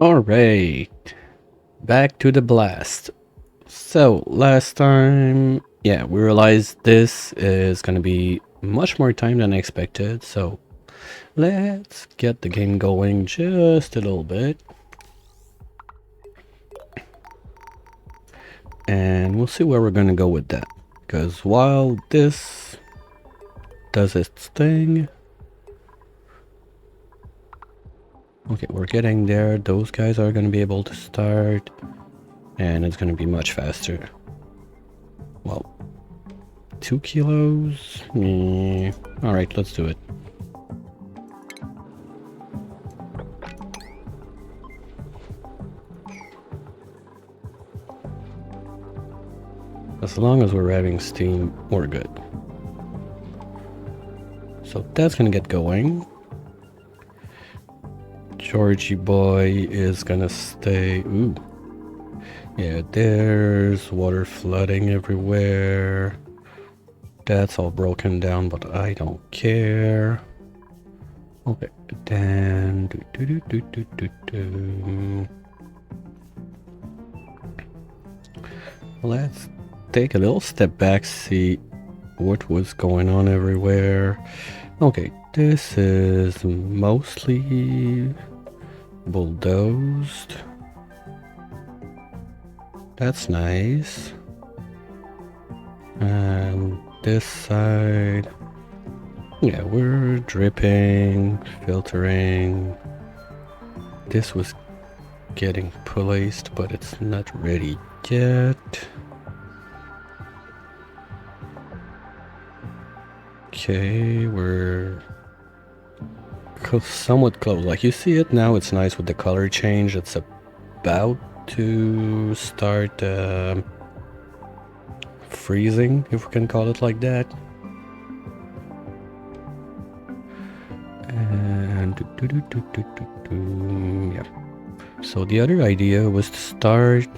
Alright, back to the blast. So, last time, yeah, we realized this is gonna be much more time than expected, so let's get the game going just a little bit. And we'll see where we're gonna go with that. Because while this does its thing... Okay, we're getting there. Those guys are gonna be able to start. And it's gonna be much faster. Well, 2 kilos? Alright, let's do it. As long as we're having steam, we're good. So that's gonna get going. Georgie boy is gonna stay... Ooh. Yeah, there's water flooding everywhere. That's all broken down, but I don't care. Okay, then... Let's take a little step back, see what was going on everywhere. Okay, this is mostly bulldozed. That's nice. And this side, yeah, we're dripping, filtering. This was getting placed, but it's not ready yet. Okay, we're somewhat close. Like you see it now, it's nice with the color change. It's about to start freezing, if we can call it like that. And yeah. So the other idea was to start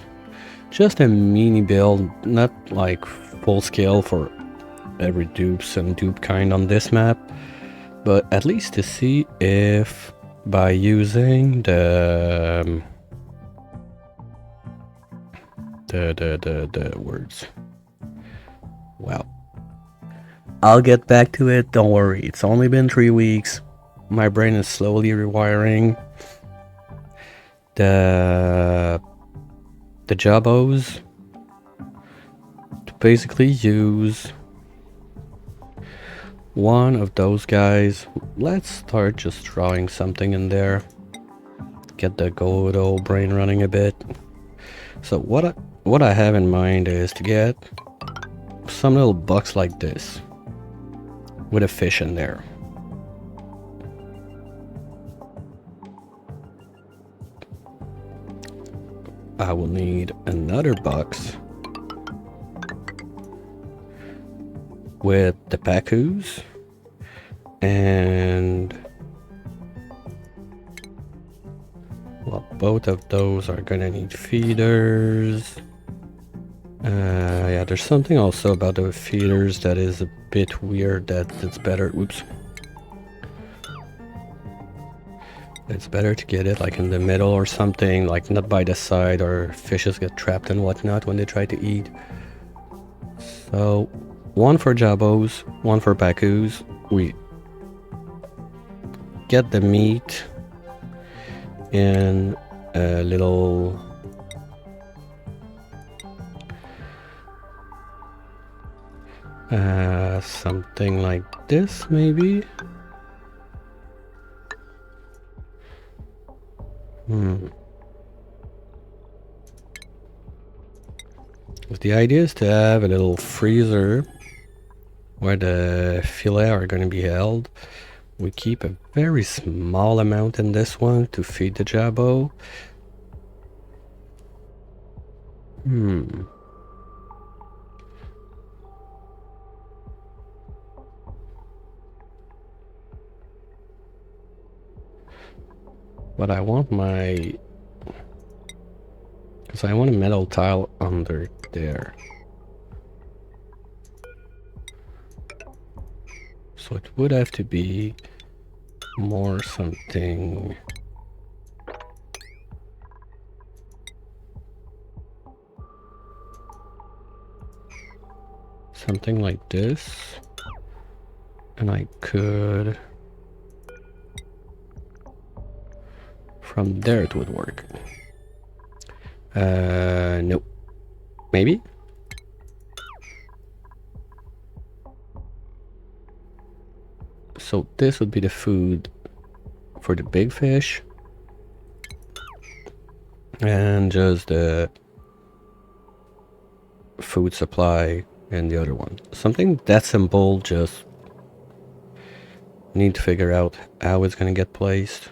just a mini build, not like full scale for every dupes and dupe kind on this map, but at least to see if by using the words. Well, I'll get back to it, don't worry. It's only been 3 weeks. My brain is slowly rewiring. The the Jabos to basically use one of those guys. Let's start just drawing something in there. Get the good old brain running a bit. So what I have in mind is to get some little box like this with a fish in there. I will need another box with the pacus, and well, both of those are gonna need feeders. Yeah, there's something also about the feeders that is a bit weird, that it's better, oops. It's better to get it like in the middle or something, like not by the side, or fishes get trapped and whatnot when they try to eat. So, one for Jabos, one for pacus. We get the meat in a little something like this, maybe. The idea is to have a little freezer where the fillet are going to be held. We keep a very small amount in this one to feed the Jabo. But I want my... because I want a metal tile under there. So it would have to be more something... something like this. And I could... from there it would work. Nope. Maybe? So this would be the food for the big fish. And just the food supply in the other one. Something that simple, just need to figure out how it's gonna get placed.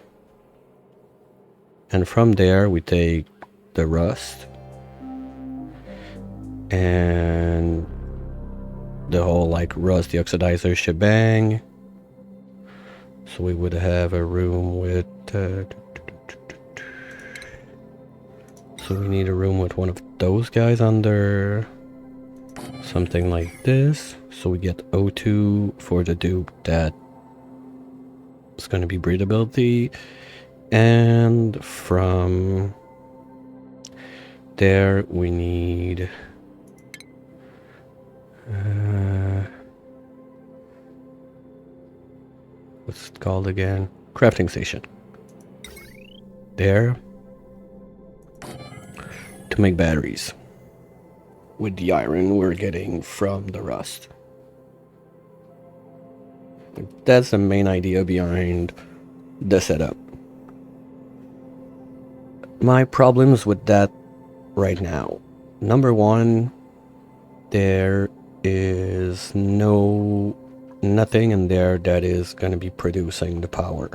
And from there we take the rust and the whole like rust deoxidizer shebang. So we would have a room with so we need a room with one of those guys under, something like this. So we get O2 for the dupe that is going to be breathability. And from there we need what's it called again? Crafting station. There to make batteries with the iron we're getting from the rust. That's the main idea behind the setup. My problems with that right now. Number one, there is nothing in there that is going to be producing the power.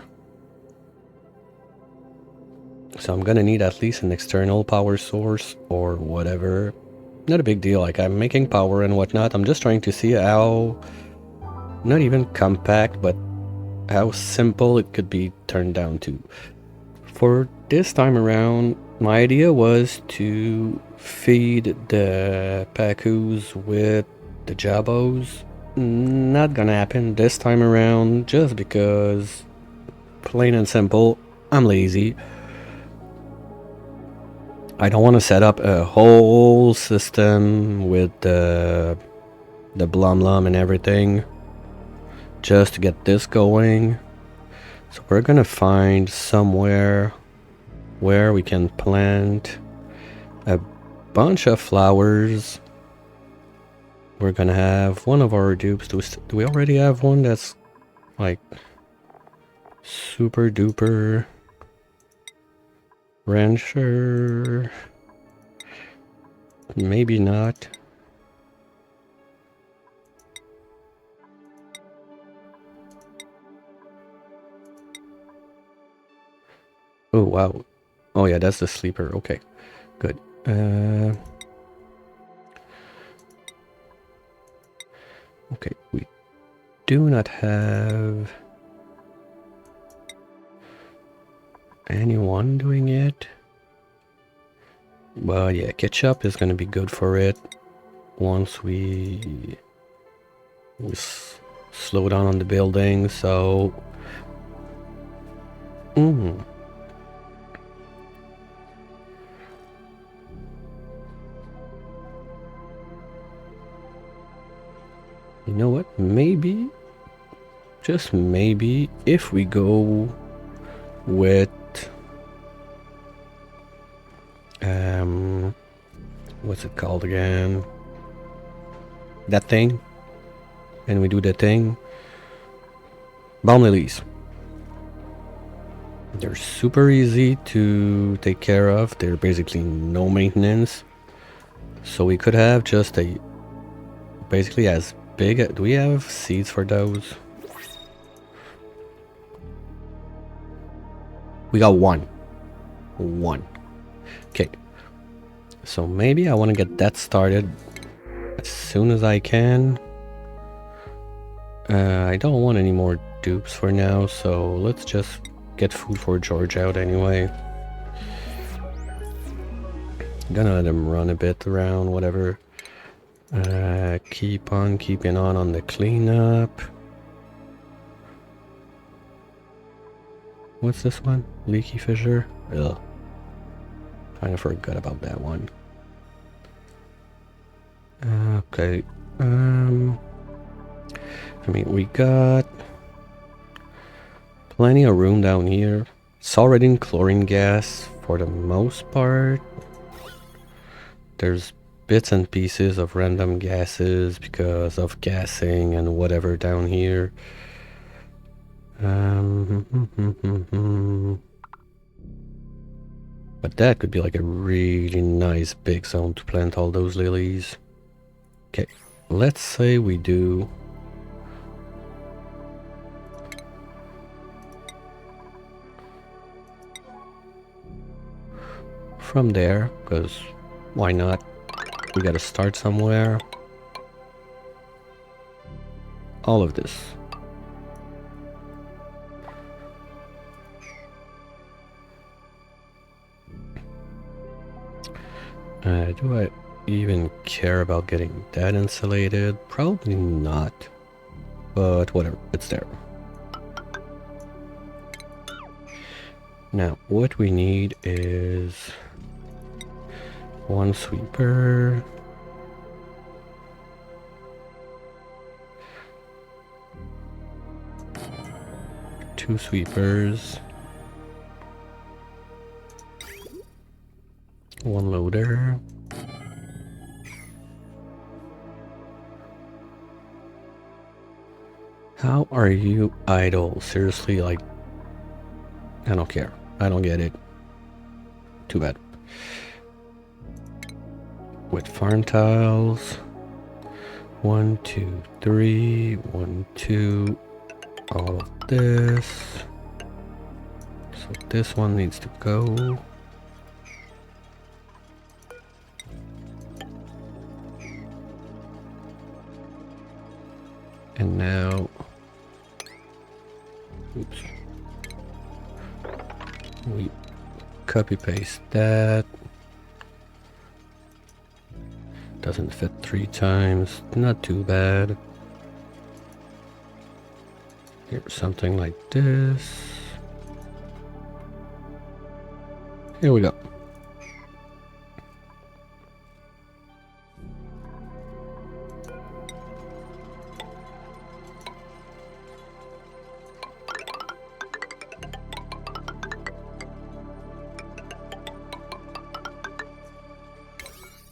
So I'm going to need at least an external power source or whatever. Not a big deal, like I'm making power and whatnot. I'm just trying to see how, not even compact, but how simple it could be turned down to. For this time around, my idea was to feed the pacus with the Jabos. Not gonna happen this time around, just because, plain and simple, I'm lazy. I don't want to set up a whole system with the blum lum and everything just to get this going. So we're gonna find somewhere where we can plant a bunch of flowers. We're gonna have one of our dupes. Do we already have one that's like super duper rancher? Maybe not. Oh wow. Oh yeah, that's the sleeper. Okay, good. Okay, we do not have anyone doing it. Well, yeah, ketchup is gonna be good for it once we slow down on the building. So, you know what? Maybe, just maybe, if we go with what's it called again? That thing. And we do that thing. Balm lilies. They're super easy to take care of. They're basically no maintenance. So we could have just a basically as big. Do we have seeds for those? We got one. One. Okay. So maybe I want to get that started as soon as I can. I don't want any more dupes for now, so let's just get food for George out anyway. Gonna let him run a bit around, whatever. Keep on keeping on the cleanup. What's this one? Leaky fissure? Ugh. Kind of forgot about that one. Okay. I mean, we got plenty of room down here. It's already in chlorine gas for the most part. There's bits and pieces of random gases because of gassing and whatever down here. But that could be like a really nice big zone to plant all those lilies. Okay, let's say we do from there, because why not? We gotta start somewhere. All of this. Do I even care about getting that insulated? Probably not. But whatever, it's there. Now, what we need is one sweeper. Two sweepers. One loader. How are you idle? Seriously, like, I don't care. I don't get it. Too bad. With farm tiles. 1, 2, 3. 1, 2. All of this. So this one needs to go. And now, oops, we copy paste that. Doesn't fit 3 times, not too bad. Here's something like this. Here we go.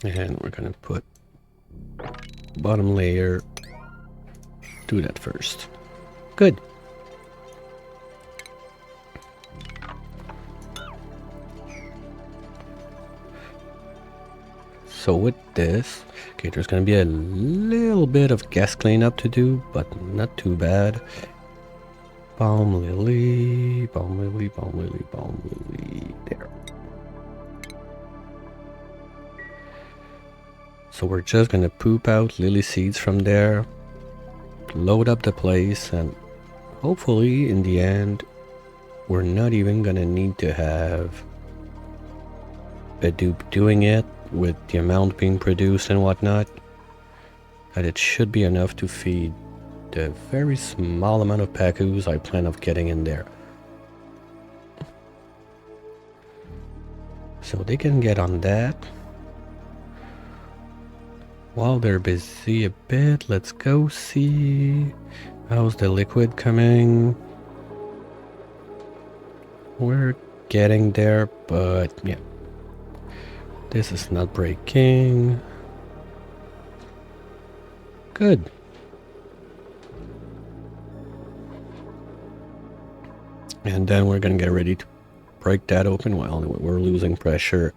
And we're gonna put bottom layer, do that first. Good. So with this, okay, there's gonna be a little bit of gas cleanup to do, but not too bad. Balm lily, balm lily, balm lily, balm lily, there. So we're just gonna poop out lily seeds from there, load up the place, and hopefully in the end, we're not even gonna need to have a dupe doing it with the amount being produced and whatnot. That it should be enough to feed the very small amount of pacus I plan of getting in there. So they can get on that. While they're busy a bit, let's go see how's the liquid coming. We're getting there, but yeah. This is not breaking. Good. And then we're gonna get ready to break that open. Well, anyway, we're losing pressure.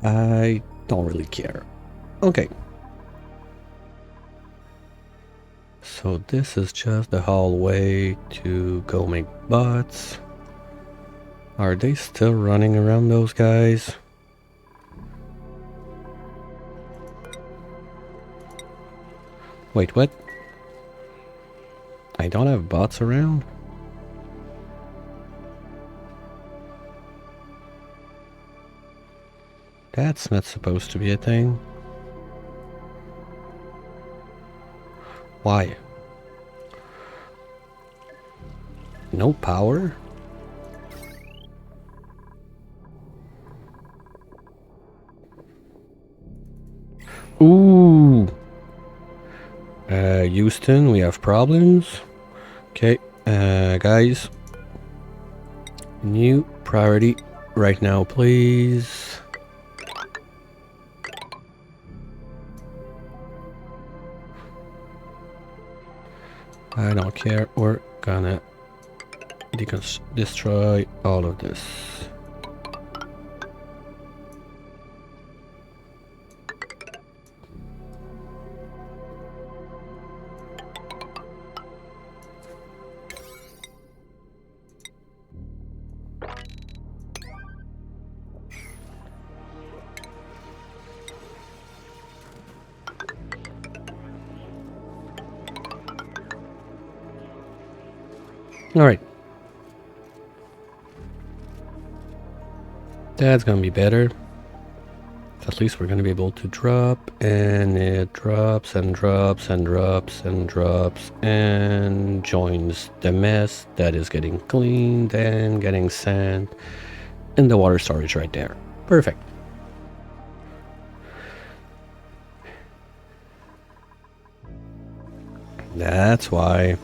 I don't really care. Okay. So this is just the hallway to go make bots. Are they still running around, those guys? Wait, what? I don't have bots around? That's not supposed to be a thing. Why? No power? Ooh! Houston, we have problems. Okay, guys. New priority right now, please. I don't care. We're gonna destroy all of this. Alright. That's gonna be better. At least we're gonna be able to drop, and it drops and drops and drops and drops and joins the mess that is getting cleaned and getting sand in the water storage right there. Perfect. That's why.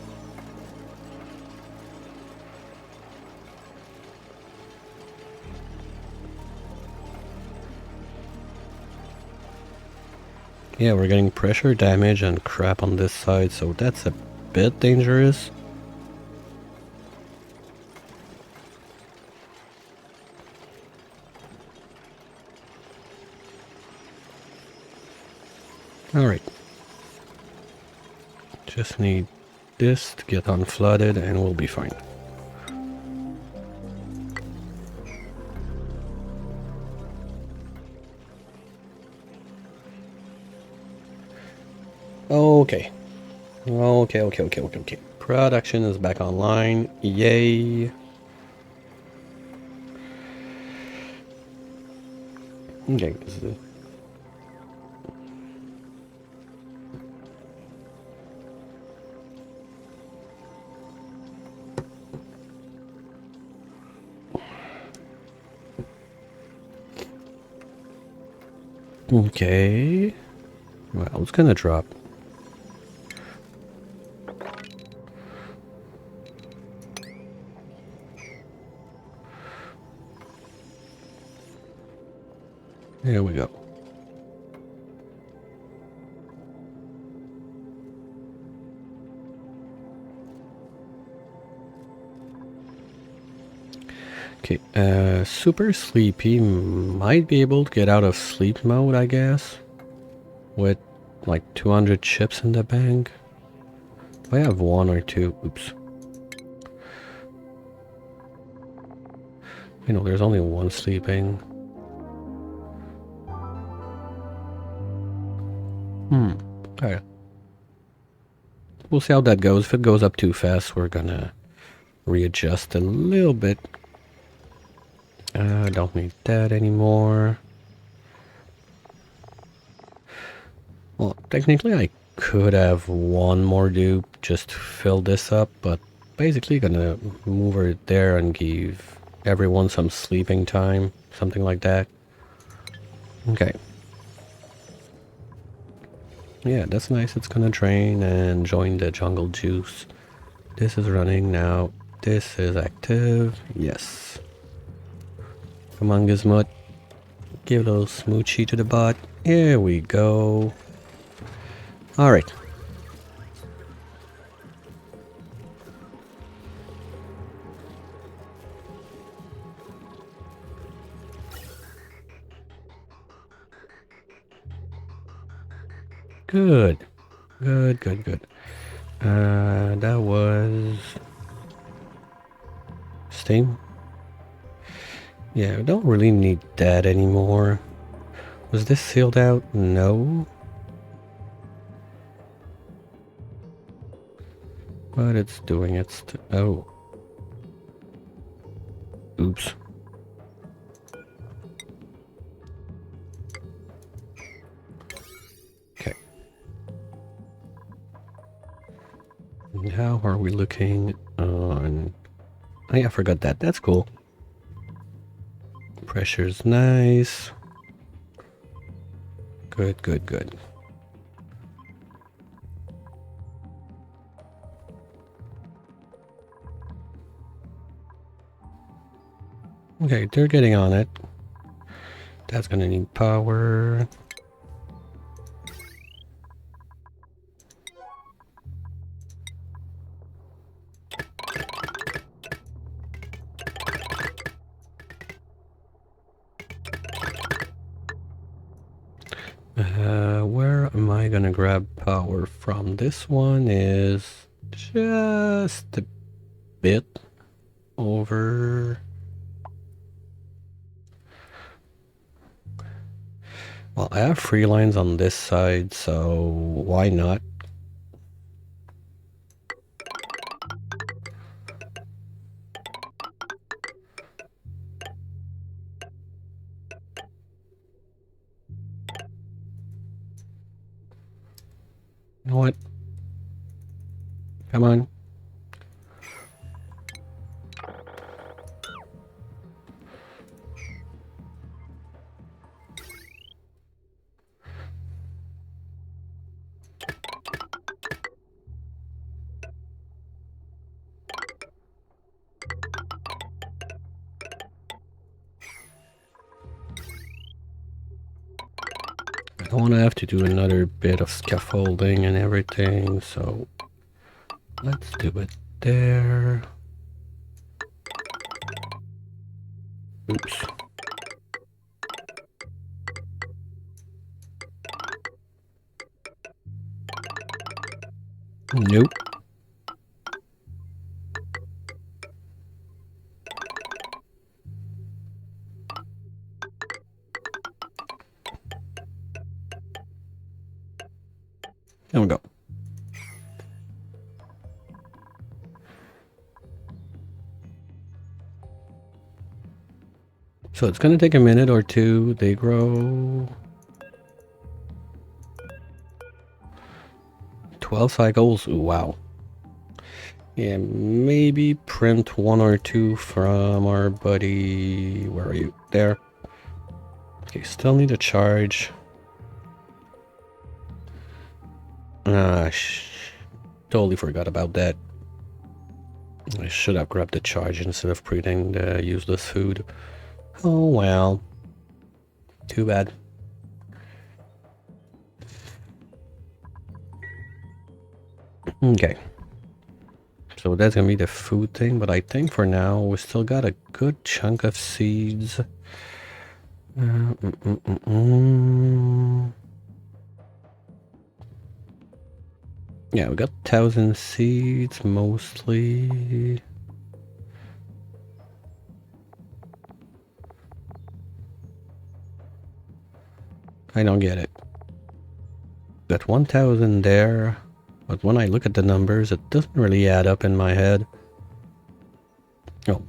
Yeah, we're getting pressure damage and crap on this side, so that's a bit dangerous. Alright. Just need this to get unflooded and we'll be fine. Okay. Okay. Production is back online. Yay. Okay, this is it. Okay. Well, it's gonna drop. There we go. Okay, super sleepy might be able to get out of sleep mode, I guess. With like 200 chips in the bank. I have one or two. Oops. You know, there's only one sleeping. Okay. We'll see how that goes. If it goes up too fast, we're gonna readjust a little bit. Don't need that anymore. Well, technically I could have one more dupe just to fill this up, but basically gonna move her there and give everyone some sleeping time, something like that. Okay. Yeah, that's nice. It's gonna drain and join the jungle juice. This is running now. This is active. Yes. Come on, Gizmut. Give a little smoochy to the bot. Here we go. Alright. Good. Good. That was... Steam? Yeah, we don't really need that anymore. Was this sealed out? No. But it's doing its... oh. Oops. Okay. How are we looking on... oh yeah, I forgot that. That's cool. Pressure's nice. Good. Okay, they're getting on it. That's gonna need power. Where am I gonna grab power from? This one is just a bit over. Well, I have free lines on this side, so why not? You know what? Come on. I don't want to have to do another bit of scaffolding and everything, so let's do it there. Oops. Nope. There we go. So it's gonna take a minute or two. They grow 12 cycles. Ooh, wow. Yeah, maybe print one or two from our buddy. Where are you? There. Okay, still need a charge. Totally forgot about that. I should have grabbed the charge instead of printing the useless food. Oh well. Too bad. Okay. So that's gonna be the food thing, but I think for now we still got a good chunk of seeds. Yeah, we got 1,000 seeds mostly. I don't get it. Got 1,000 there, but when I look at the numbers, it doesn't really add up in my head. Oh,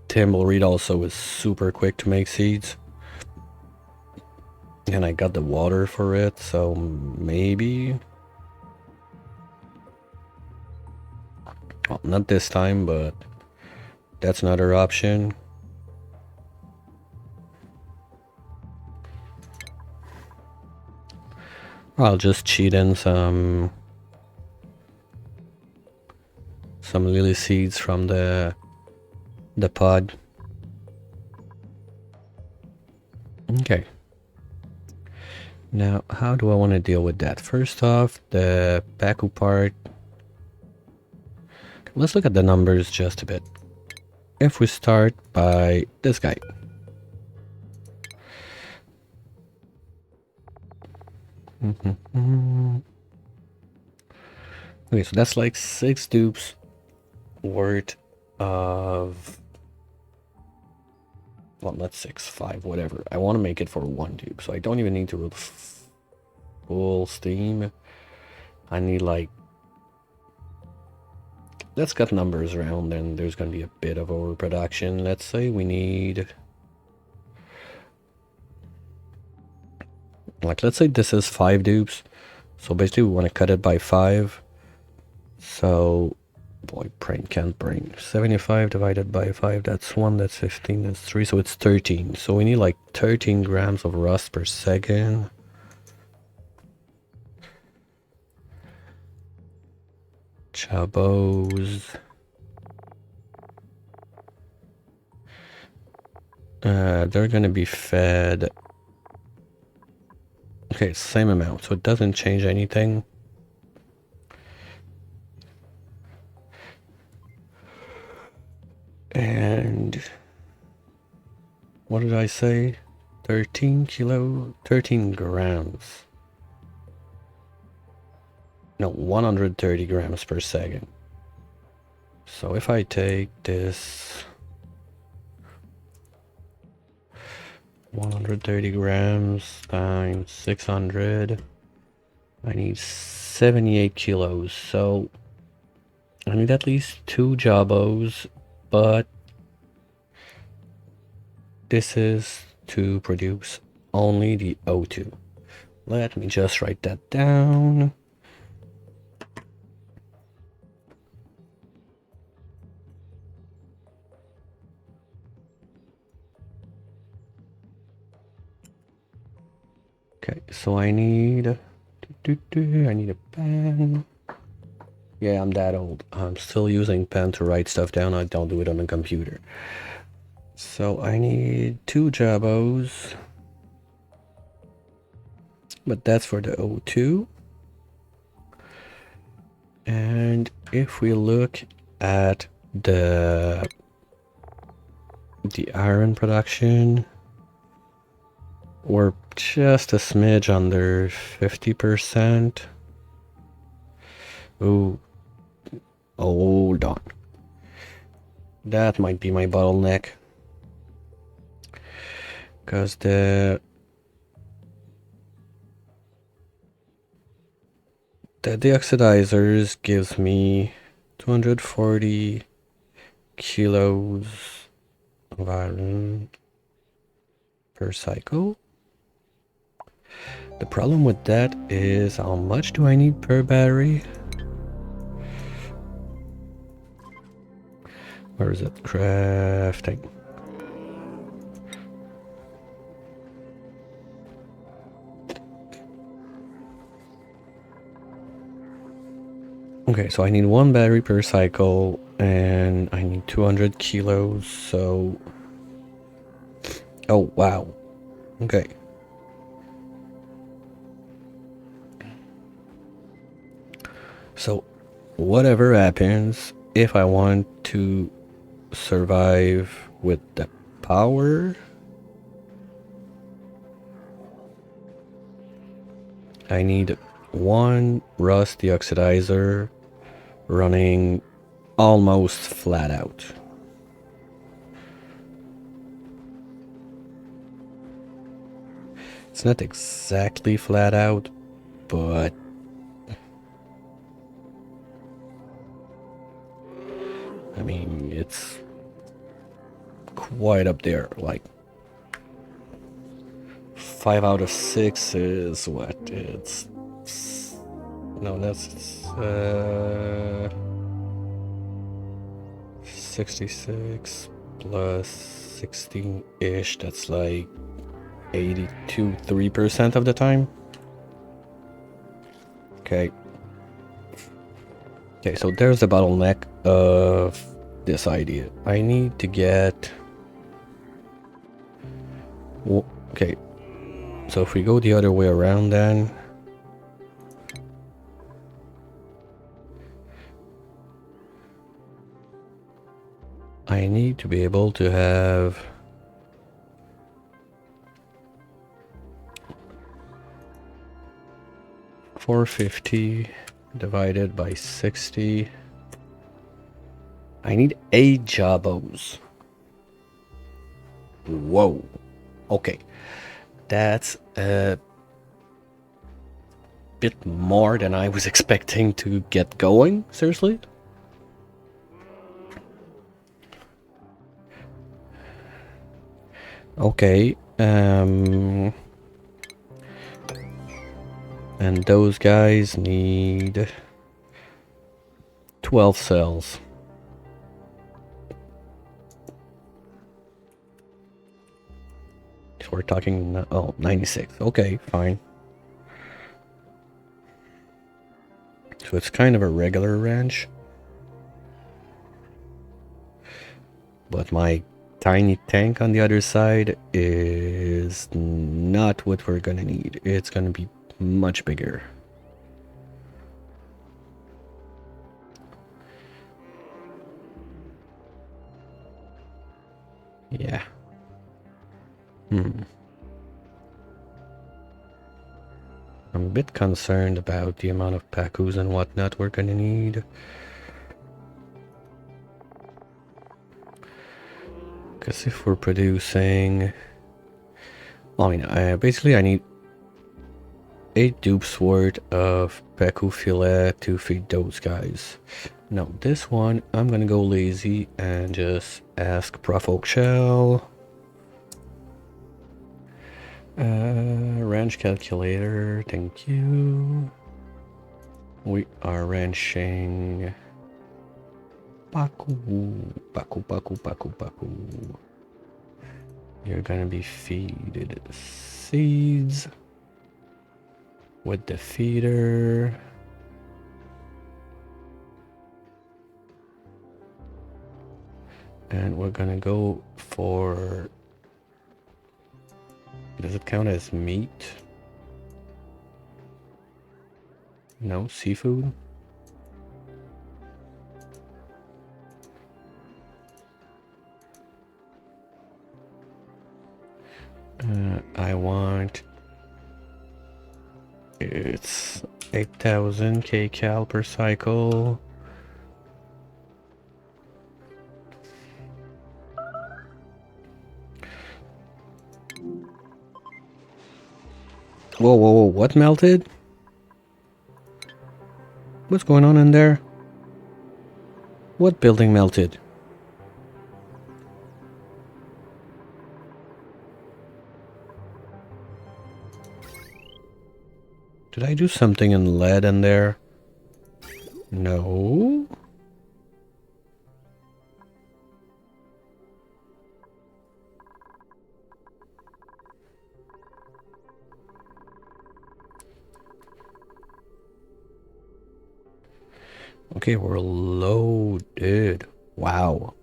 Tumbleweed also is super quick to make seeds. And I got the water for it, so maybe... Well, not this time, but that's another option. I'll just cheat in some lily seeds from the pod. Okay. Now, how do I want to deal with that? First off, the Baku part. Let's look at the numbers just a bit. If we start by this guy. Okay, so that's like 6 dupes worth of... Well, not 6, 5, whatever. I want to make it for 1 dupe, so I don't even need to run full steam. I need like... Let's cut numbers around, and there's going to be a bit of overproduction. Let's say we need... Like, let's say this is 5 dupes. So basically we want to cut it by 5. So... Boy, brain can't brain. 75 divided by 5, that's 1, that's 15, that's 3, so it's 13. So we need like 13 grams of rust per second. Chabos. They're gonna be fed... Okay, same amount, so it doesn't change anything. And... What did I say? 13 grams. No, 130 grams per second. So if I take this 130 grams times 600, I need 78 kilos. So I need at least 2 jabos, but this is to produce only the O2. Let me just write that down. Okay, so I need a pen. Yeah, I'm that old. I'm still using pen to write stuff down. I don't do it on the computer. So I need 2 jabos. But that's for the O2. And if we look at the iron production, we're just a smidge under 50%. Ooh, hold on. That might be my bottleneck. Because the deoxidizers gives me 240 kilos of iron per cycle. The problem with that is how much do I need per battery? Where is it? Crafting. Okay, so I need 1 battery per cycle, and I need 200 kilos, so... Oh, wow. Okay. So, whatever happens, if I want to survive with the power, I need one rust deoxidizer running almost flat out. It's not exactly flat out, but I mean, it's quite up there. Like 5 out of 6 is what? It's no, that's 66 plus 16-ish. That's like 82.3% of the time. Okay. Okay, so there's the bottleneck of this idea. I need to get... Okay, so if we go the other way around then... I need to be able to have... 450 divided by 60. I need 8 jabos. Whoa. Okay. That's a bit more than I was expecting to get going. Seriously? Okay. And those guys need 12 cells. So we're talking, 96. Okay, fine. So it's kind of a regular ranch. But my tiny tank on the other side is not what we're gonna need. It's gonna be much bigger. Yeah. I'm a bit concerned about the amount of pacus and whatnot we're gonna need. Because if we're producing... I mean, basically I need 8 dupes worth of pacu fillet to feed those guys. Now this one, I'm gonna go lazy and just ask Prof Oak Shell. Ranch calculator, thank you. We are ranching pacu. You're gonna be feeded seeds with the feeder. And we're gonna go for... Does it count as meat? No, seafood? I want... It's 8,000 kcal per cycle. Whoa, what melted? What's going on in there? What building melted? Did I do something in lead in there? No. Okay, we're loaded. Wow.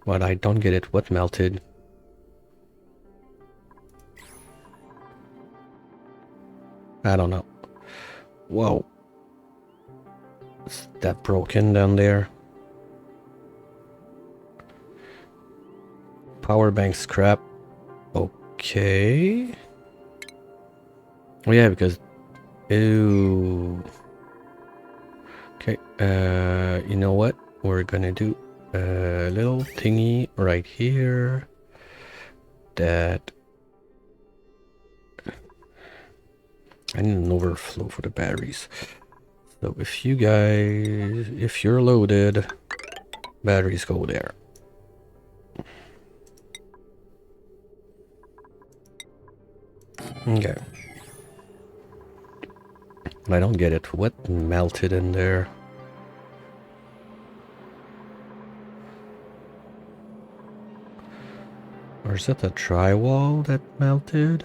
But I don't get it. What melted? I don't know. Whoa. Is that broken down there? Power bank scrap. Okay. Oh yeah, because... Ew. Okay, you know what? We're gonna do a little thingy right here. That... I need an overflow for the batteries. So if you guys... If you're loaded, batteries go there. Okay. I don't get it. What melted in there? Or is that a drywall that melted?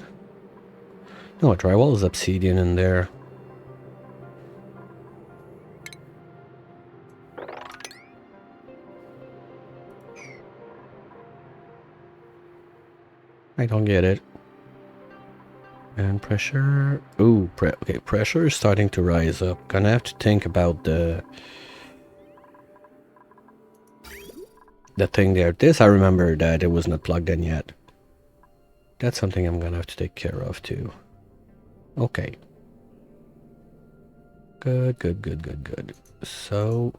No, a drywall is obsidian in there. I don't get it. And pressure... Ooh, okay, pressure is starting to rise up. Gonna have to think about the thing there. This, I remember that it was not plugged in yet. That's something I'm gonna have to take care of too. Okay. Good, good, good, good, good. So...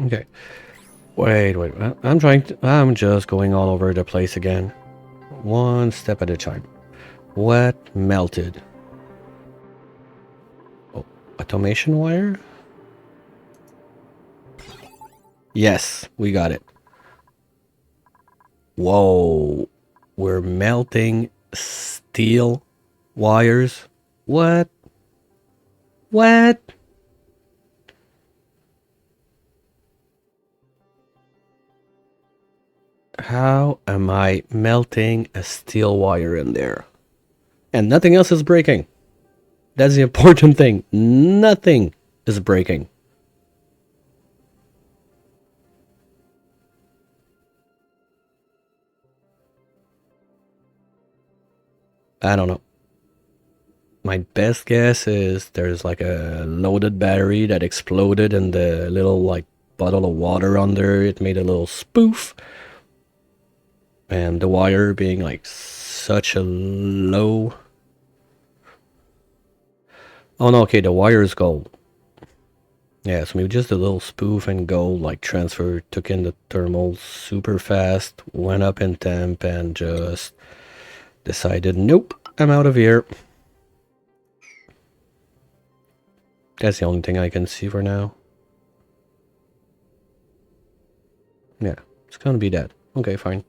Okay. Wait. I'm just going all over the place again. One step at a time. What melted? Oh, automation wire? Yes, we got it. Whoa. We're melting steel wires? What? What? How am I melting a steel wire in there? And nothing else is breaking. That's the important thing. Nothing is breaking. I don't know. My best guess is there's like a loaded battery that exploded and the little like bottle of water under it made a little spoof. And the wire being like such a low... Oh no, okay, the wire is gold. Yeah, so maybe just a little spoof and gold like transfer, took in the thermal super fast, went up in temp and just decided, nope, I'm out of here. That's the only thing I can see for now. Yeah, it's gonna be that. Okay, fine.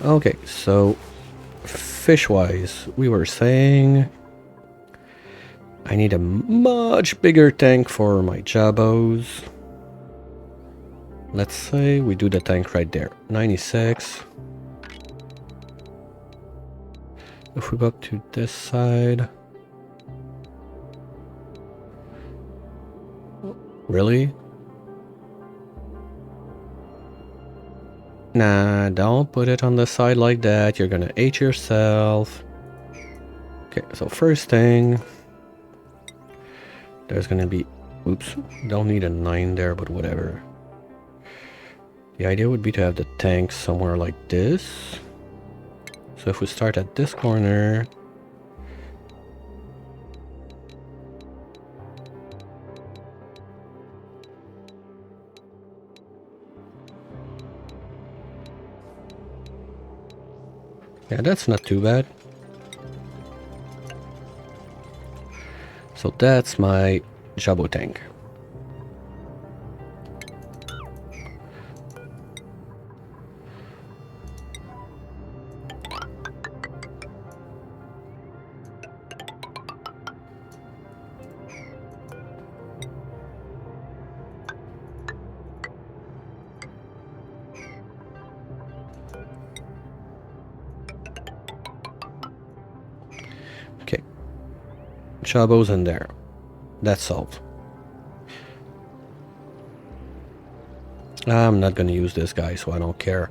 Okay, so fish-wise, we were saying I need a much bigger tank for my jabos. Let's say we do the tank right there. 96. If we go up to this side... Really? Nah, don't put it on the side like that. You're gonna hate yourself. Okay, so first thing... There's gonna be... Oops, don't need a 9 there, but whatever. The idea would be to have the tank somewhere like this. So if we start at this corner... Yeah, that's not too bad. So that's my jabo tank. Okay. Chabo's in there. That's solved. I'm not gonna use this guy, so I don't care.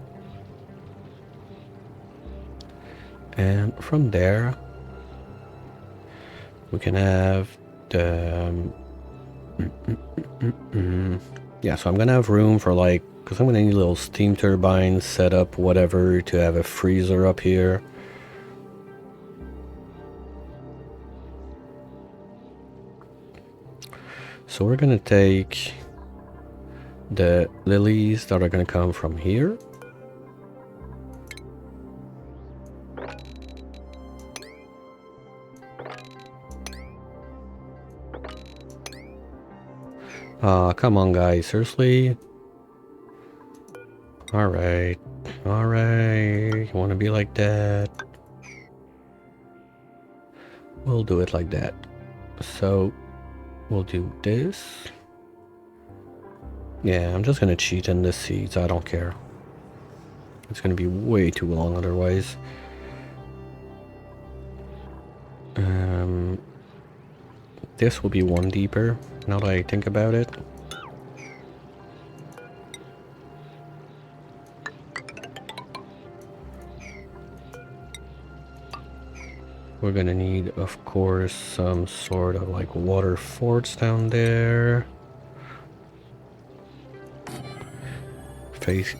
And from there, we can have the... yeah, so I'm gonna have room for like... because I'm gonna need little steam turbines set up, whatever, to have a freezer up here. So we're gonna take the lilies that are gonna come from here. Come on guys, seriously? Alright, alright, you wanna be like that? We'll do it like that. So, we'll do this. Yeah, I'm just gonna cheat in this seeds, I don't care. It's gonna be way too long otherwise. This will be one deeper, now that I think about it. We're gonna need, of course, some sort of like water forts down there. Facing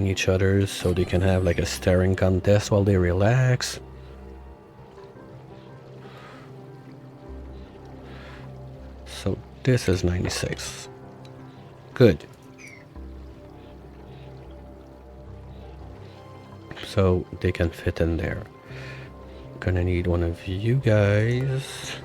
each other so they can have like a staring contest while they relax. So this is 96. Good. So they can fit in there. Gonna need one of you guys.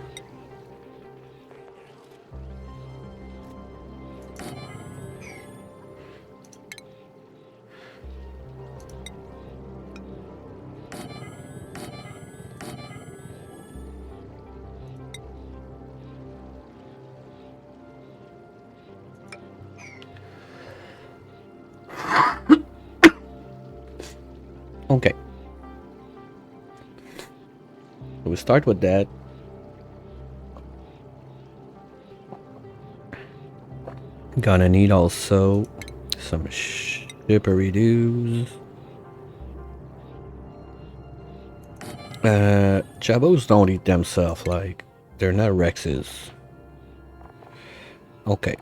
Okay. So we start with that. Gonna need also some shippery-doos. Jabos don't eat themselves, like, they're not Rexes. Okay.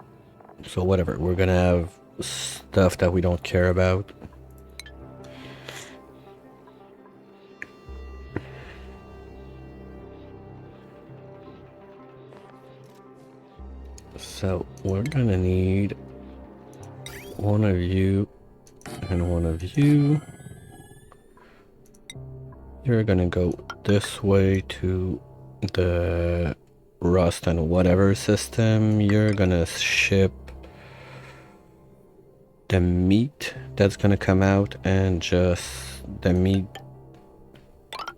So whatever, we're gonna have stuff that we don't care about. So we're gonna need one of you and one of you. You're gonna go this way to the rust and whatever system. You're gonna ship the meat that's gonna come out and just the meat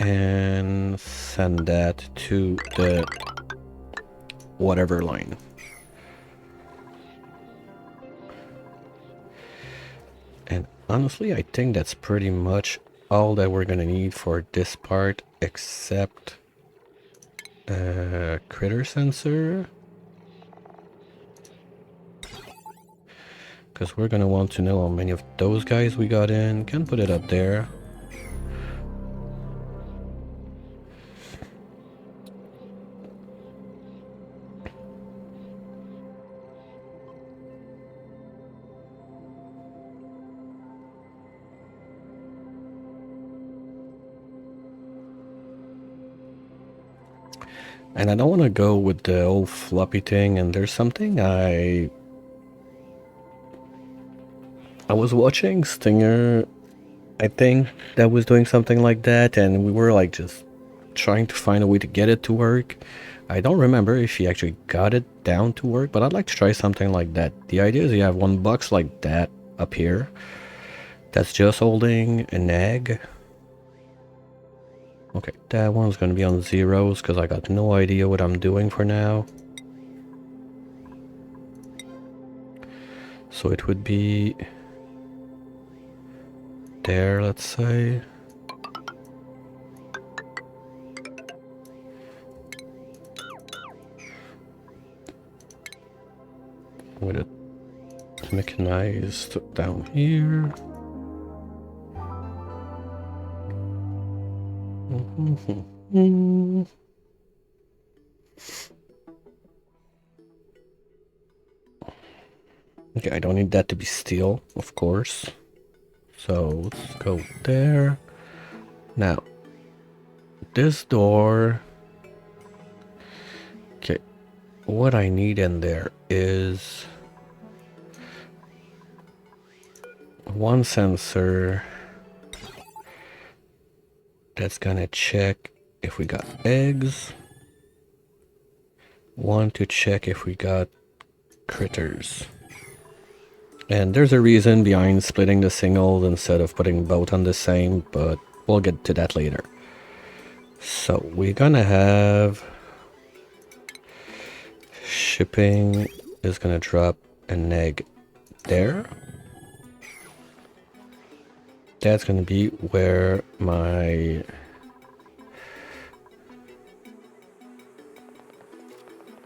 and send that to the whatever line. And honestly, I think that's pretty much all that we're gonna need for this part, except a critter sensor. Because we're gonna want to know how many of those guys we got in. Can put it up there. And I don't want to go with the old floppy thing, and there's something I was watching Stinger, I think, that was doing something like that, and we were like just trying to find a way to get it to work. I don't remember if he actually got it down to work, but I'd like to try something like that. The idea is you have one box like that up here that's just holding an egg. Okay, that one's gonna be on zeros because I got no idea what I'm doing for now. So it would be there, let's say. with it mechanized down here. Okay, I don't need that to be steel, of course. So let's go there. Now, this door. Okay, what I need in there is one sensor that's gonna check if we got eggs. One to check if we got critters. And there's a reason behind splitting the signals instead of putting both on the same, but we'll get to that later. So we're gonna have shipping is gonna drop an egg there. That's gonna be where my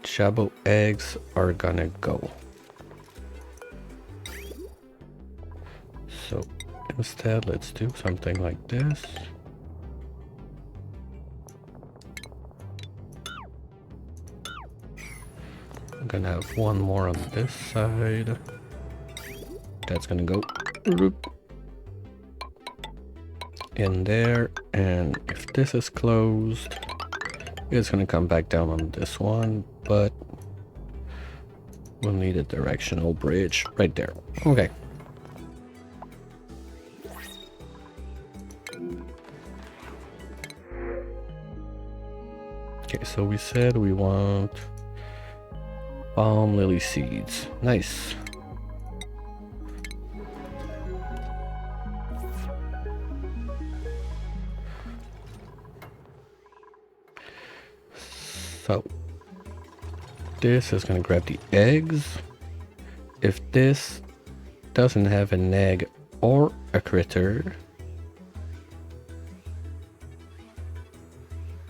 Jabo eggs are gonna go. So instead, let's do something like this. I'm gonna have one more on this side. That's gonna go in there, and if this is closed, it's gonna come back down on this one, but we'll need a directional bridge right there. Okay. Okay, so we said we want palm lily seeds. Nice. So this is gonna grab the eggs. If this doesn't have an egg or a critter.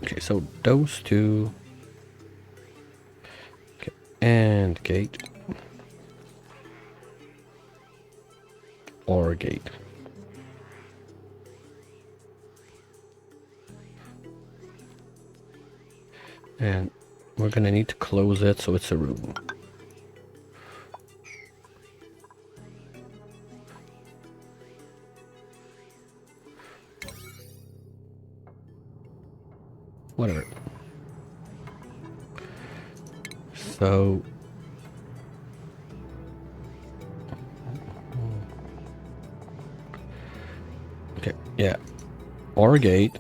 Okay, so those two. Okay, and gate. Or gate. And we're gonna need to close it so it's a room. Whatever. So okay, yeah. Or gate.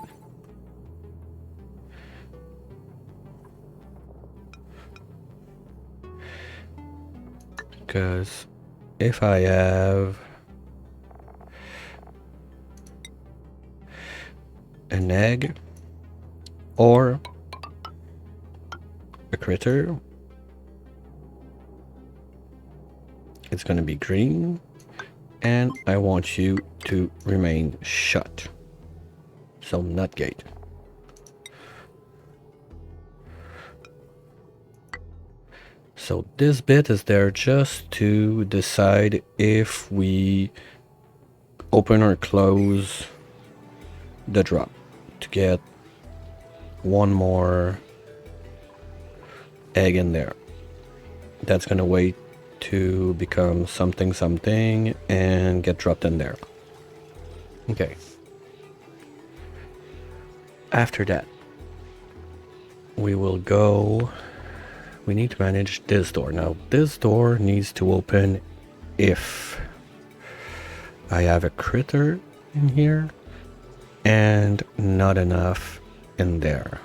Because if I have an egg or a critter, it's gonna be green, and I want you to remain shut. So not gate. So this bit is there just to decide if we open or close the drop to get one more egg in there. That's gonna wait to become something something and get dropped in there. Okay. After that, we will go. We need to manage this door. Now, this door needs to open if I have a critter in here and not enough in there.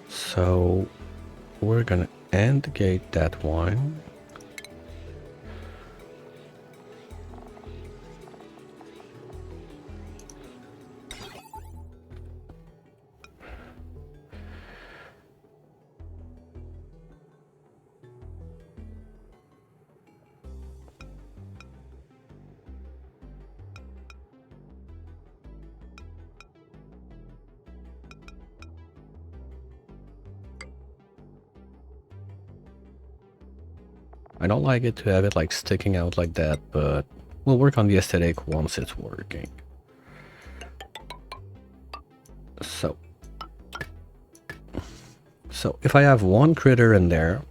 So we're gonna end gate that one. don't like it to have it like sticking out like that, but we'll work on the aesthetic once it's working. So if I have one critter in there,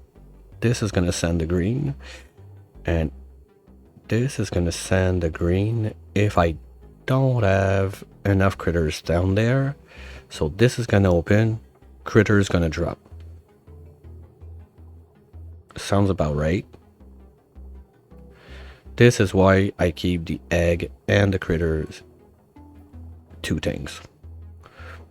this is gonna send the green, and this is gonna send the green if I don't have enough critters down there. So this is gonna open, critter is gonna drop. Sounds about right. This is why I keep the egg and the critters two things.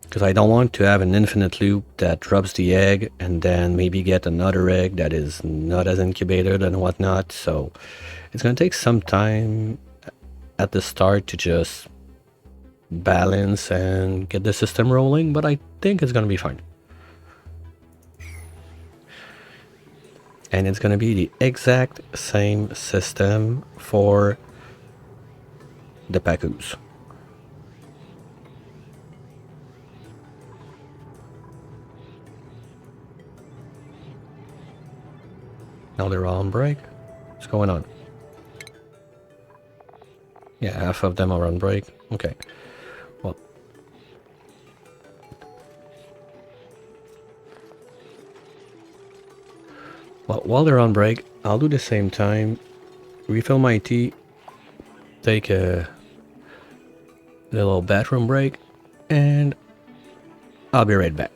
Because I don't want to have an infinite loop that drops the egg and then maybe get another egg that is not as incubated and whatnot. So it's going to take some time at the start to just balance and get the system rolling, but I think it's going to be fine. And it's going to be the exact same system for the Pacus. Now they're all on break. What's going on? Yeah, half of them are on break. Okay. Well, while they're on break, I'll do the same time. Refill my tea. Take a little bathroom break. And I'll be right back.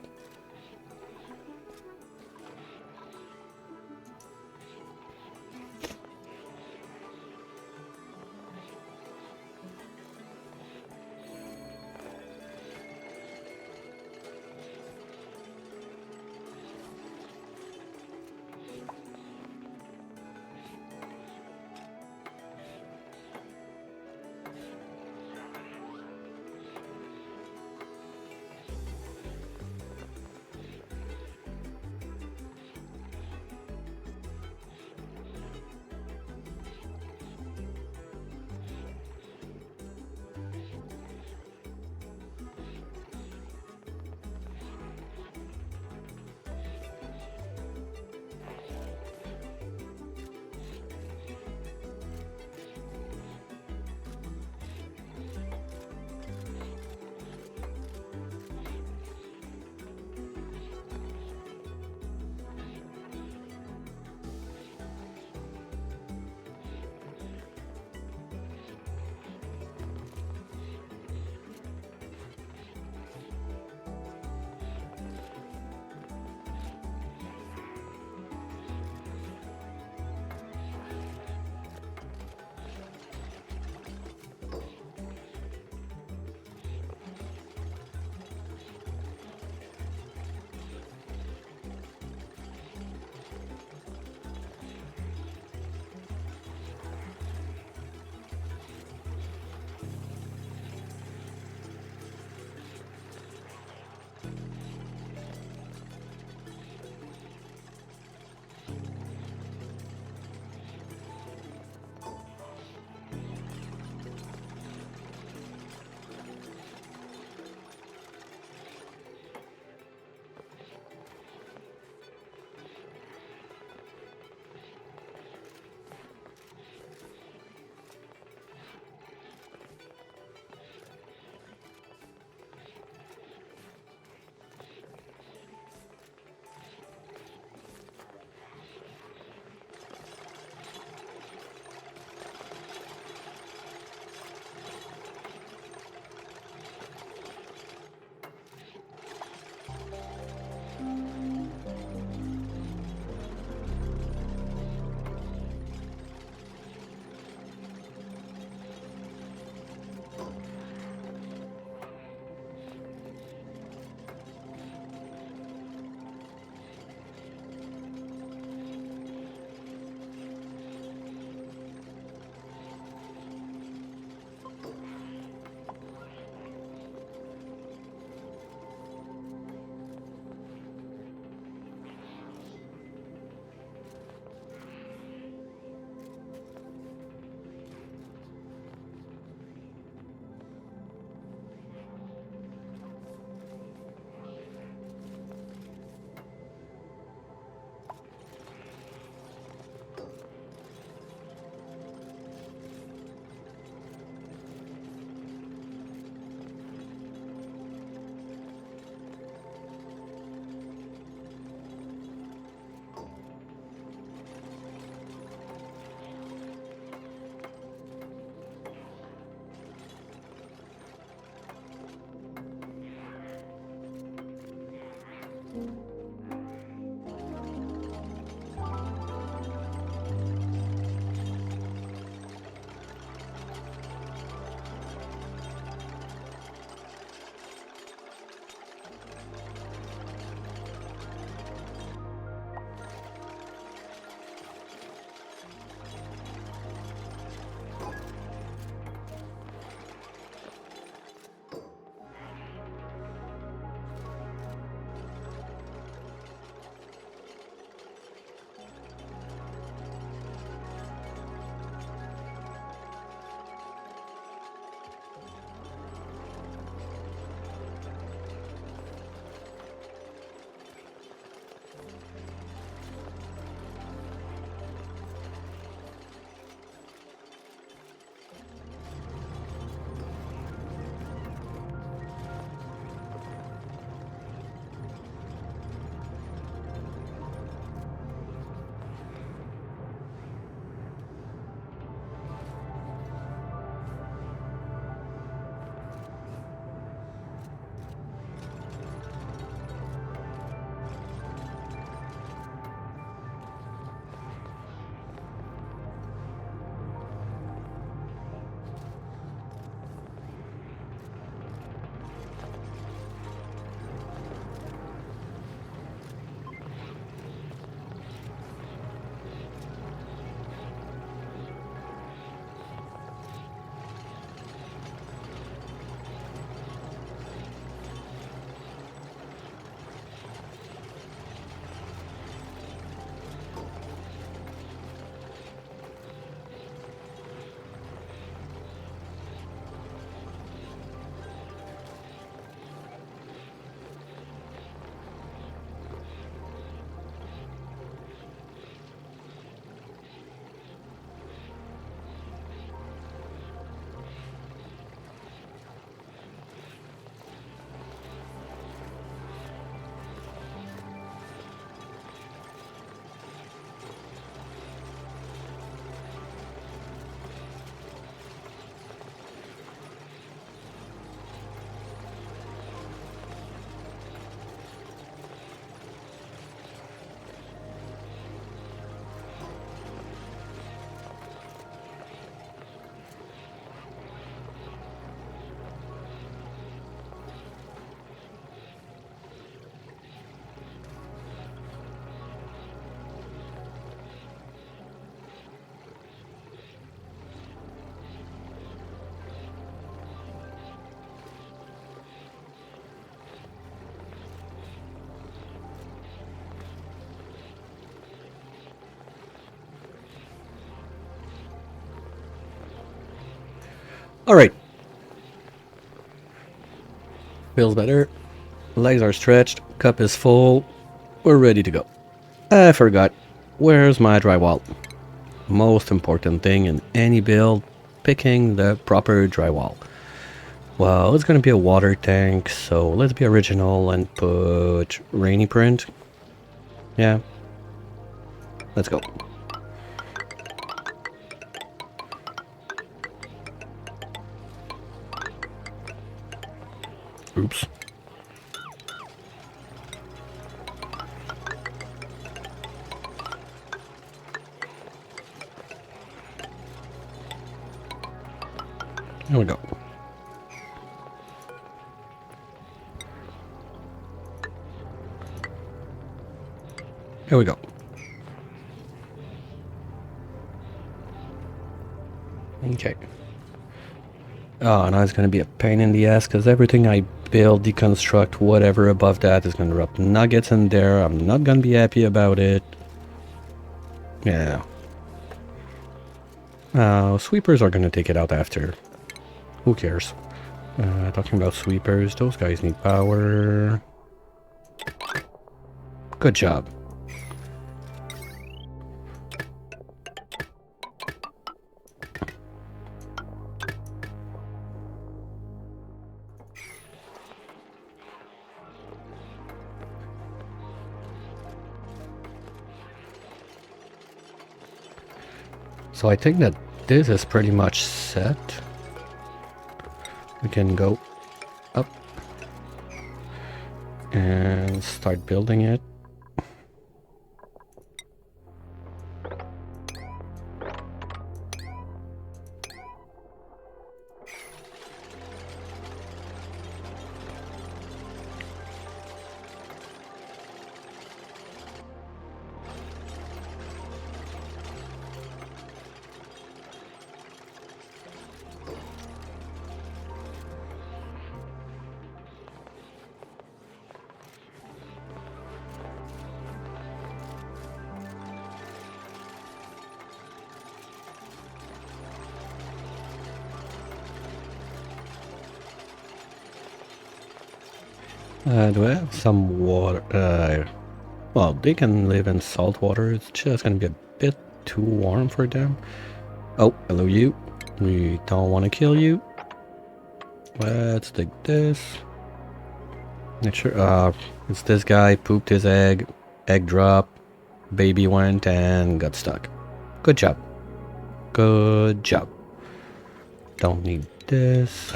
Alright, feels better. Legs are stretched, cup is full, we're ready to go. I forgot, where's my drywall? Most important thing in any build, picking the proper drywall. Well, it's gonna be a water tank, so let's be original and put rainy print. Yeah, let's go. Oops. There we go. Here we go. Okay. Oh, now it's gonna be a pain in the ass because everything I build, deconstruct, whatever above that is gonna drop nuggets in there. I'm not gonna be happy about it. Yeah. Sweepers are gonna take it out after. Who cares? Talking about sweepers, those guys need power. Good job. So I think that this is pretty much set. We can go up. and start building it. Do I have some water? Well, they can live in salt water. It's just gonna be a bit too warm for them. Oh, hello you. We don't want to kill you. Let's take this. Not sure. It's this guy pooped his egg. Egg dropped. Baby went and got stuck. Good job. Good job. Don't need this.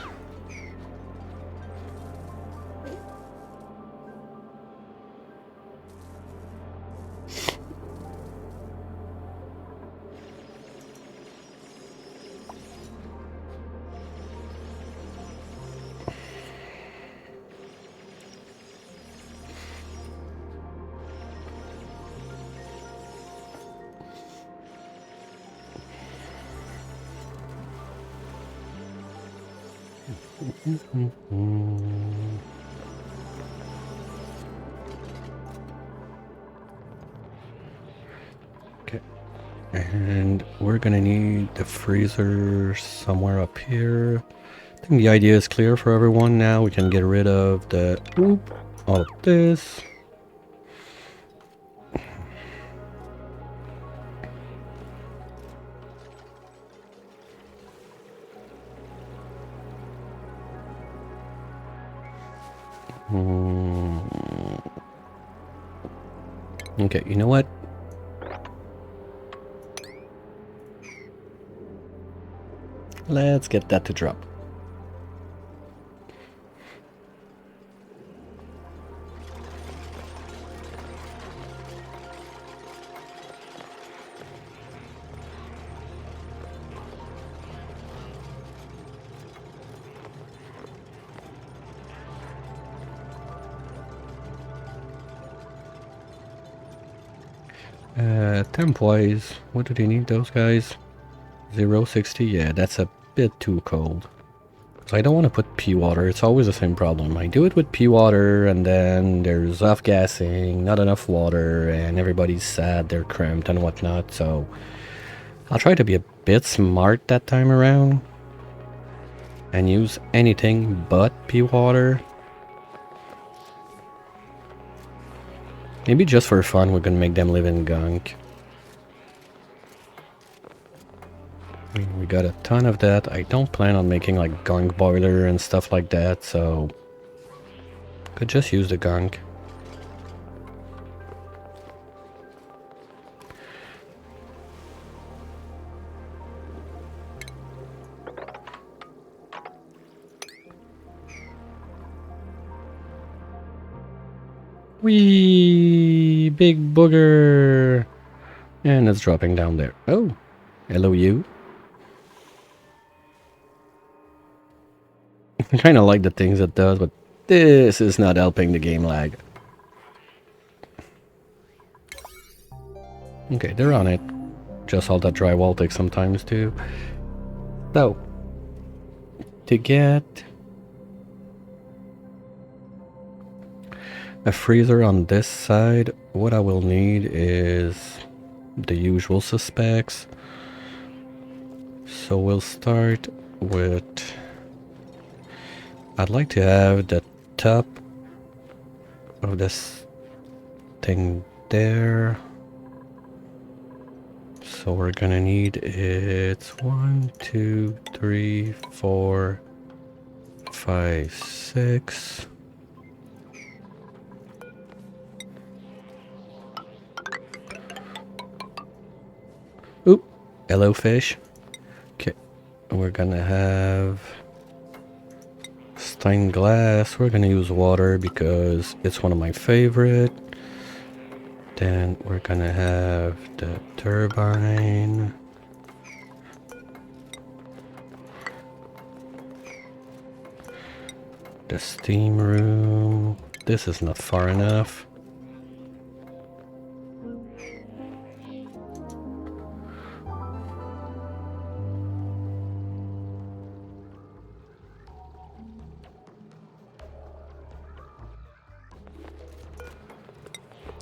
Okay, and we're gonna need the freezer somewhere up here. I think the idea is clear for everyone now. We can get rid of the all of this. Okay, you know what? Let's get that to drop. Temp-wise, what do they need, those guys? 0.60? Yeah, that's a bit too cold. So I don't want to put pea water. It's always the same problem. I do it with pea water, and then there's off-gassing, not enough water, and everybody's sad, they're cramped and whatnot. So I'll try to be a bit smart that time around and use anything but pea water. Maybe just for fun, we're gonna make them live in gunk. We got a ton of that. I don't plan on making like gunk boiler and stuff like that, so could just use the gunk. Wee big booger, and it's dropping down there. Oh, hello you. I kind of like the things it does, but this is not helping the game lag. Okay, they're on it. Just all that drywall takes some time too. So, to get a freezer on this side, what I will need is the usual suspects. So we'll start with... I'd like to have the top of this thing there. So we're gonna need it's 1, 2, 3, 4, 5, 6. Oop, hello fish. Okay, we're gonna have stained glass. We're gonna use water because it's one of my favorite. Then we're gonna have the turbine. The steam room. This is not far enough.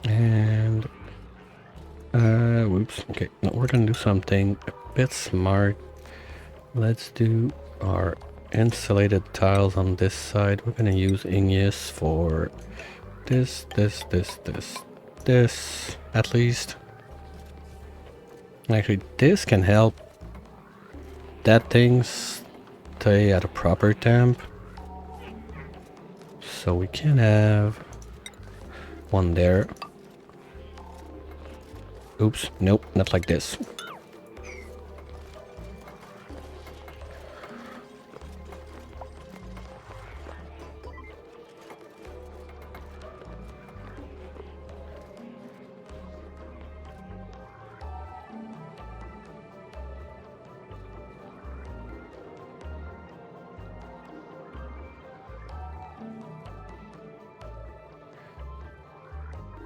And whoops. Okay, no, we're gonna do something a bit smart. Let's do our insulated tiles on this side. We're gonna use igneous for this, at least. Actually, this can help that thing stay at a proper temp. So we can have one there. Oops, nope, not like this.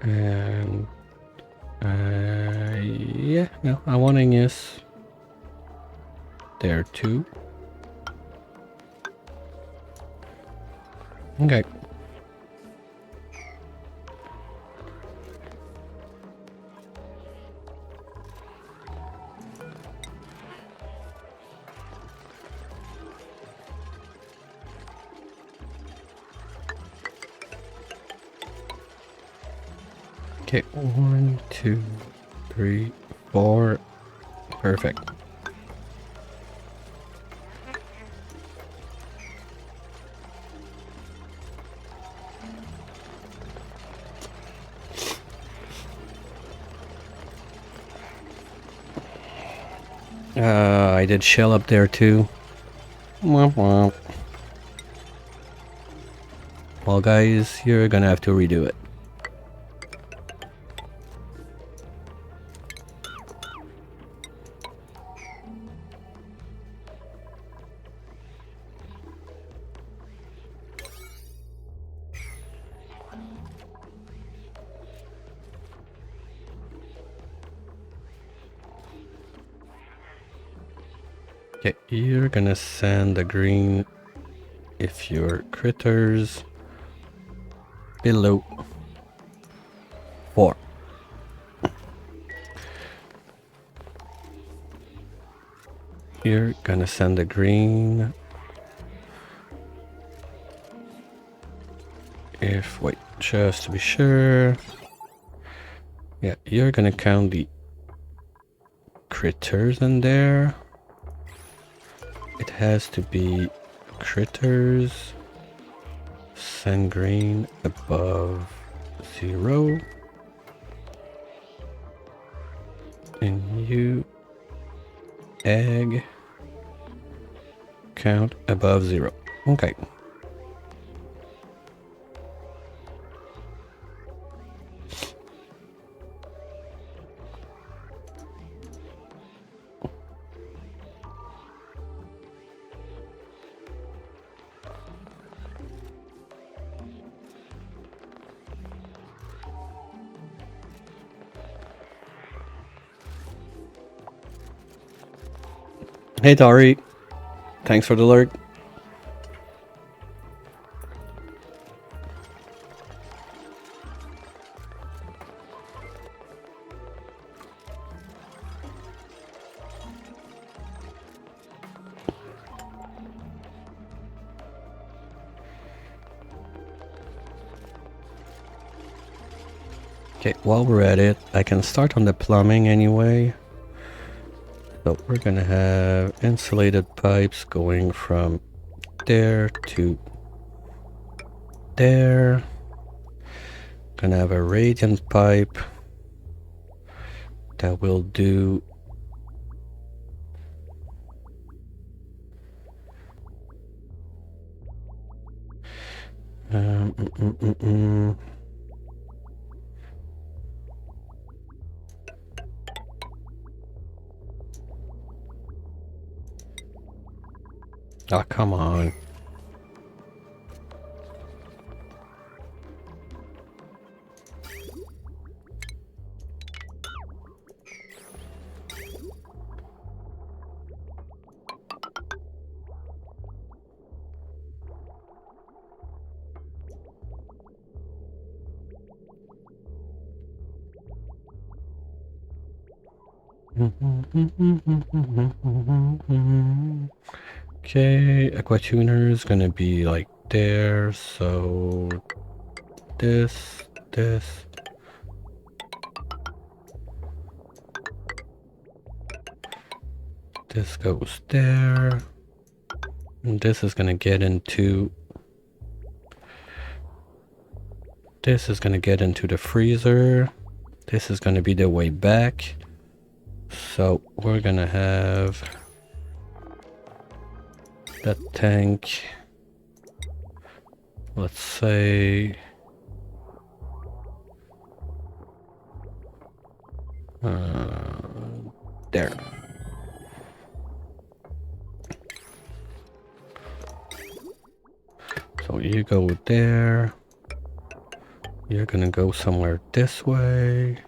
And yeah, no, I want igneous there too. Okay. Okay, 1, 2, 3, 4. Perfect. I did shell up there too. Womp womp. Well guys, you're gonna have to redo it. Okay, you're gonna send the green if your critters below 4. You're gonna send the green if, wait, just to be sure. Yeah, you're gonna count the critters in there. It has to be critters, send green above 0. And you, egg, count above 0. Okay. Hey Dari, thanks for the alert. Okay, while we're at it, I can start on the plumbing anyway. So we're gonna have insulated pipes going from there to there. Gonna have a radiant pipe that will do Mm, mm, mm, mm. Oh, come on. Okay, Aquatuner is gonna be like there, so this. This goes there. And this is gonna get into... This is gonna get into the freezer. This is gonna be the way back. So we're gonna have that tank, let's say, there. So you go there. You're gonna go somewhere this way.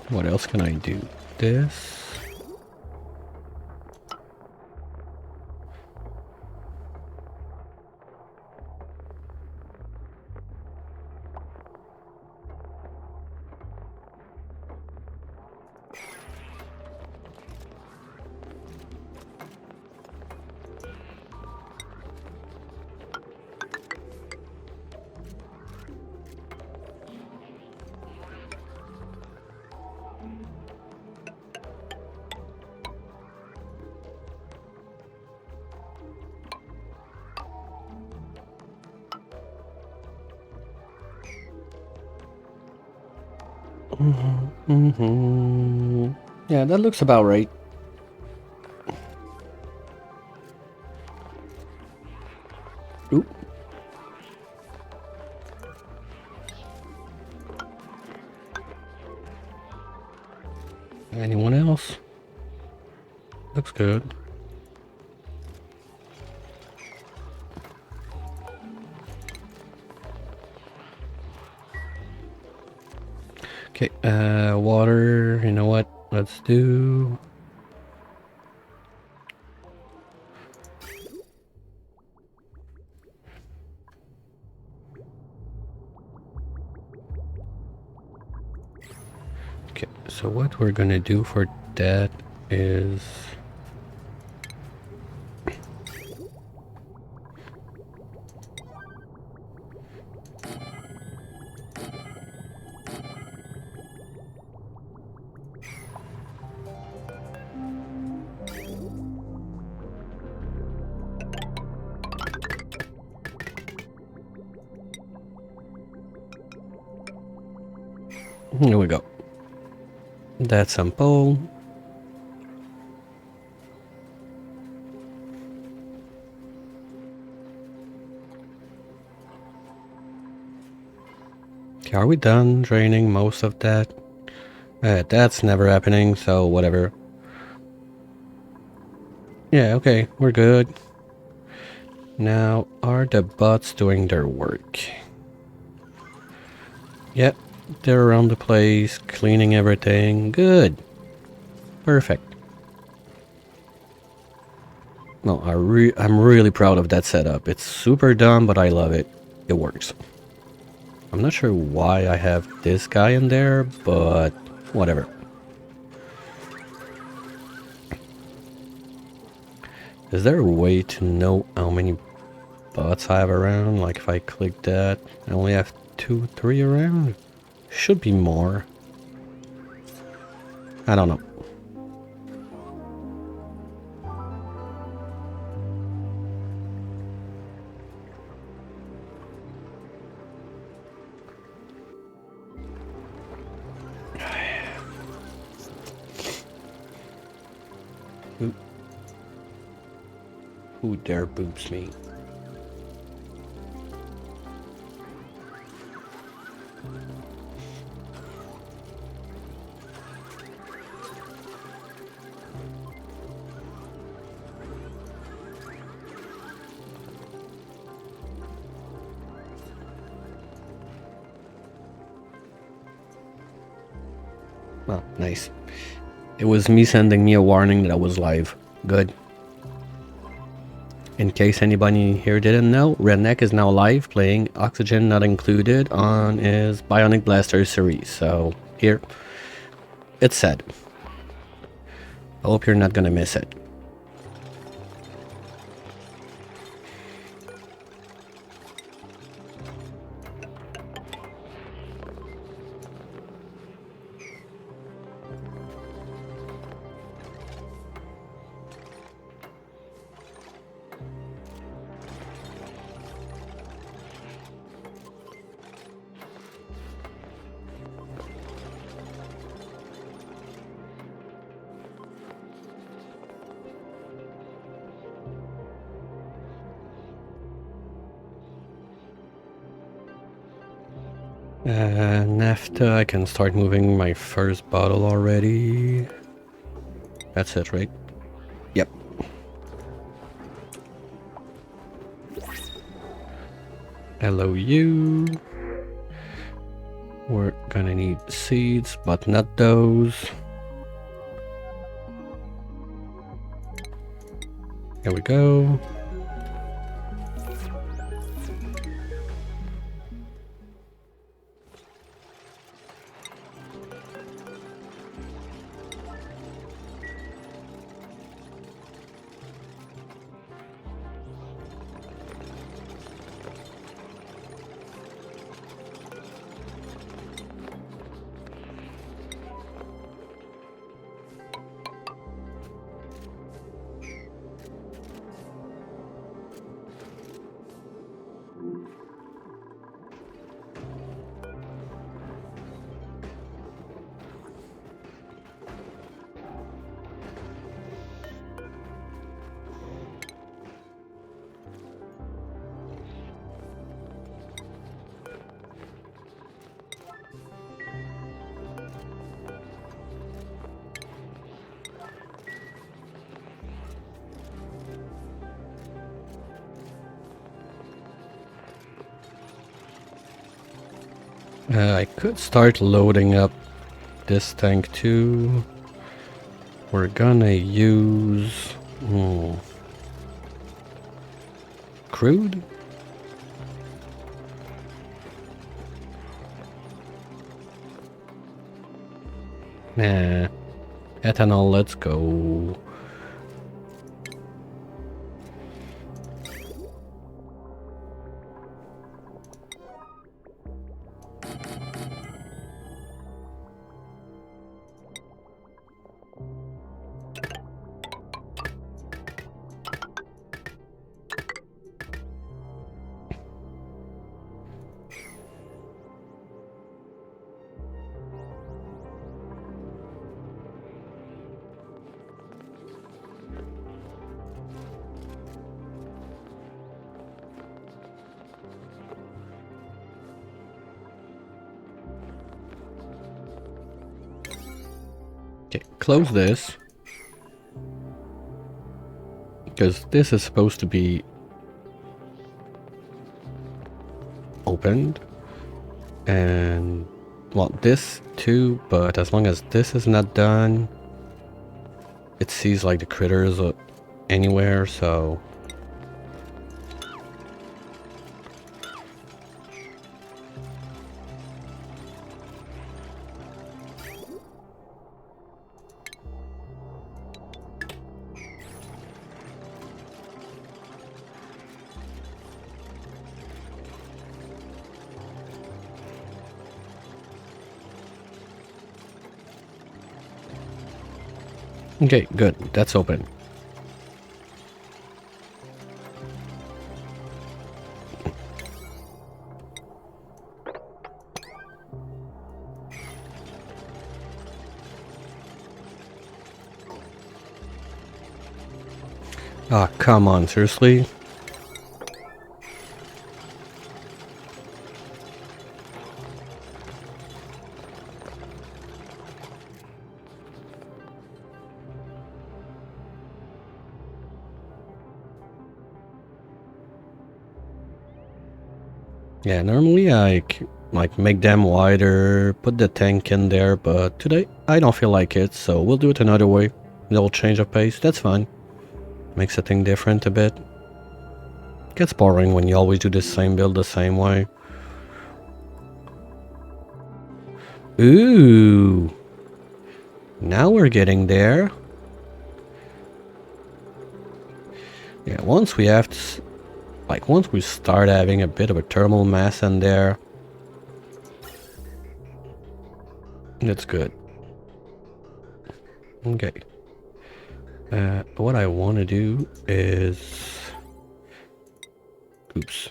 What else can I do? This. Yeah, that looks about right. Oop. Anyone else? Looks good. Okay, water, you know what? Let's do... Okay, so what we're gonna do for that is... Here we go. That's simple. Okay, are we done draining most of that? That's never happening, so whatever. Yeah, okay, we're good. Now, are the bots doing their work? Yep, They're around the place, cleaning everything. Good. Perfect. No, I'm really proud of that setup. It's super dumb, but I love it. It works. I'm not sure why I have this guy in there, but whatever. Is there a way to know how many bots I have around? Like if I click that, I only have 2, 3 around? Should be more. I don't know. Who dare boops me? Oh, nice. It was me sending me a warning that I was live. Good. In case anybody here didn't know, Redneck is now live playing Oxygen Not Included on his Bionic Blasters series. So, here, it's said. I hope you're not gonna miss it. Nafta, I can start moving my first bottle already. That's it, right? Yep. Hello, you. We're gonna need seeds, but not those. Here we go. I could start loading up this tank too. We're gonna use crude? Nah. Ethanol, let's go. Okay, close this. Because this is supposed to be opened. And Well, this too, but as long as this is not done, it sees like the critters anywhere, so... Okay, good. That's open. Ah, come on, seriously? Yeah, normally I like make them wider, put the tank in there, but today I don't feel like it, so we'll do it another way. A little change of pace, that's fine. Makes the thing different a bit. Gets boring when you always do the same build the same way. Ooh! Now we're getting there. Yeah, once we have to, once we start having a bit of a thermal mass in there, that's good. Okay. What I want to do is... Oops.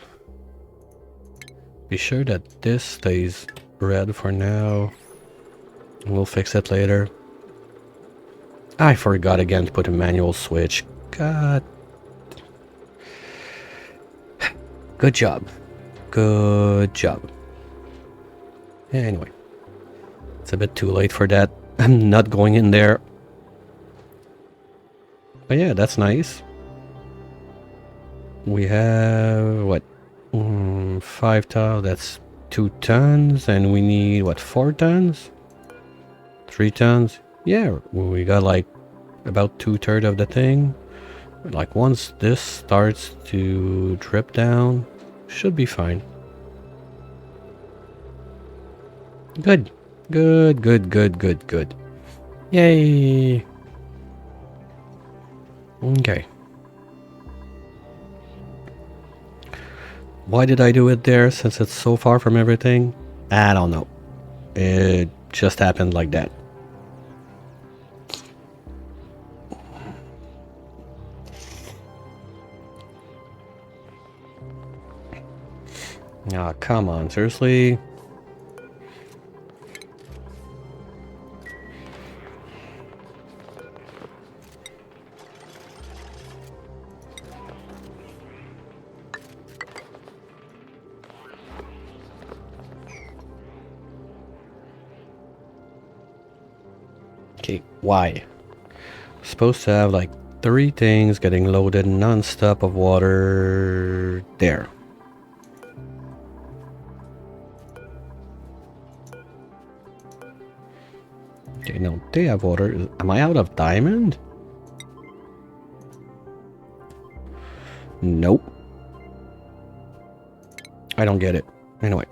Be sure that this stays red for now. We'll fix it later. I forgot again to put a manual switch. God. Good job. Good job. Anyway. It's a bit too late for that. I'm not going in there. But yeah, that's nice. We have, what? 5 tons, that's 2 tons. And we need, what, 4 tons? 3 tons? Yeah, we got like about 2/3 of the thing. Like once this starts to drip down, should be fine. Good. Good, good, good, good, good. Yay! Okay. Why did I do it there since it's so far from everything? I don't know. It just happened like that. Ah, come on, seriously? Okay, why? Supposed to have like 3 things getting loaded non-stop of water there. Okay, no, they have water. Am I out of diamond? Nope. I don't get it. Anyway.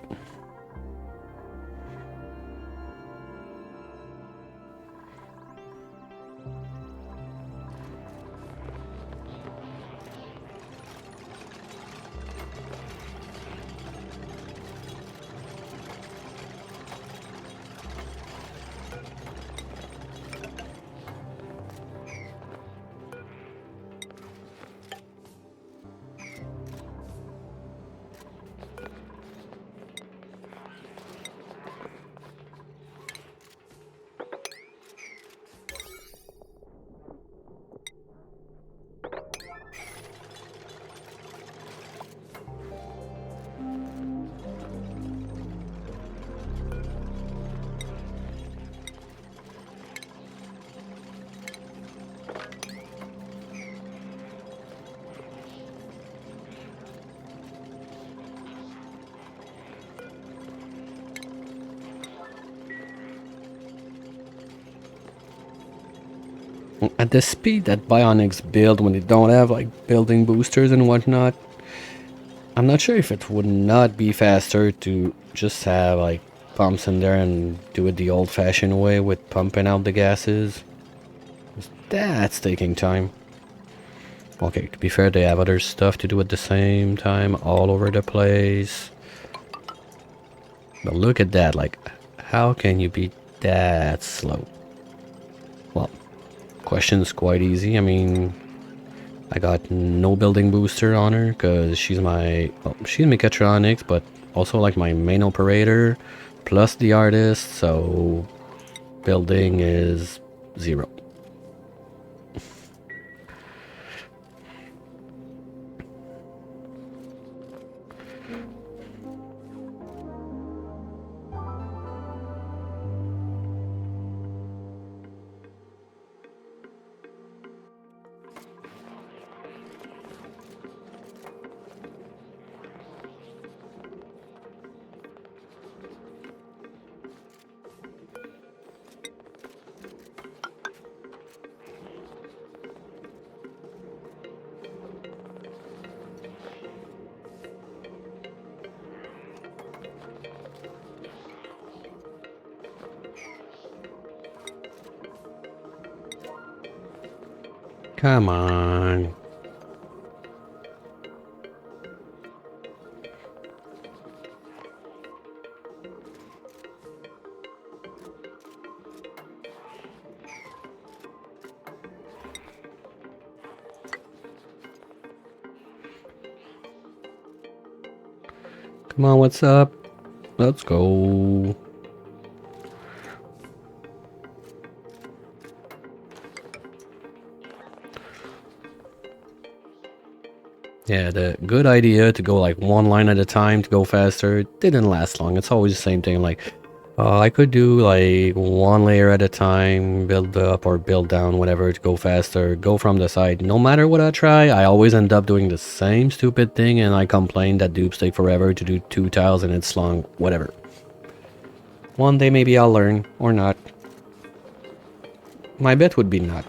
At the speed that Bionics build when they don't have like building boosters and whatnot, I'm not sure if it would not be faster to just have like pumps in there and do it the old-fashioned way with pumping out the gases. That's taking time. Okay, to be fair, they have other stuff to do at the same time all over the place. But look at that, like, how can you be that slow? Well, question's quite easy. I mean, I got no building booster on her because she's my, well, she's mechatronics, but also like my main operator plus the artist, so building is 0. Come on. Come on, what's up? Let's go. Yeah, the good idea to go like one line at a time to go faster didn't last long. It's always the same thing. Like, I could do like one layer at a time, build up or build down, whatever, to go faster, go from the side. No matter what I try, I always end up doing the same stupid thing, and I complain that dupes take forever to do 2 tiles and it's long, whatever. One day maybe I'll learn, or not. My bet would be not.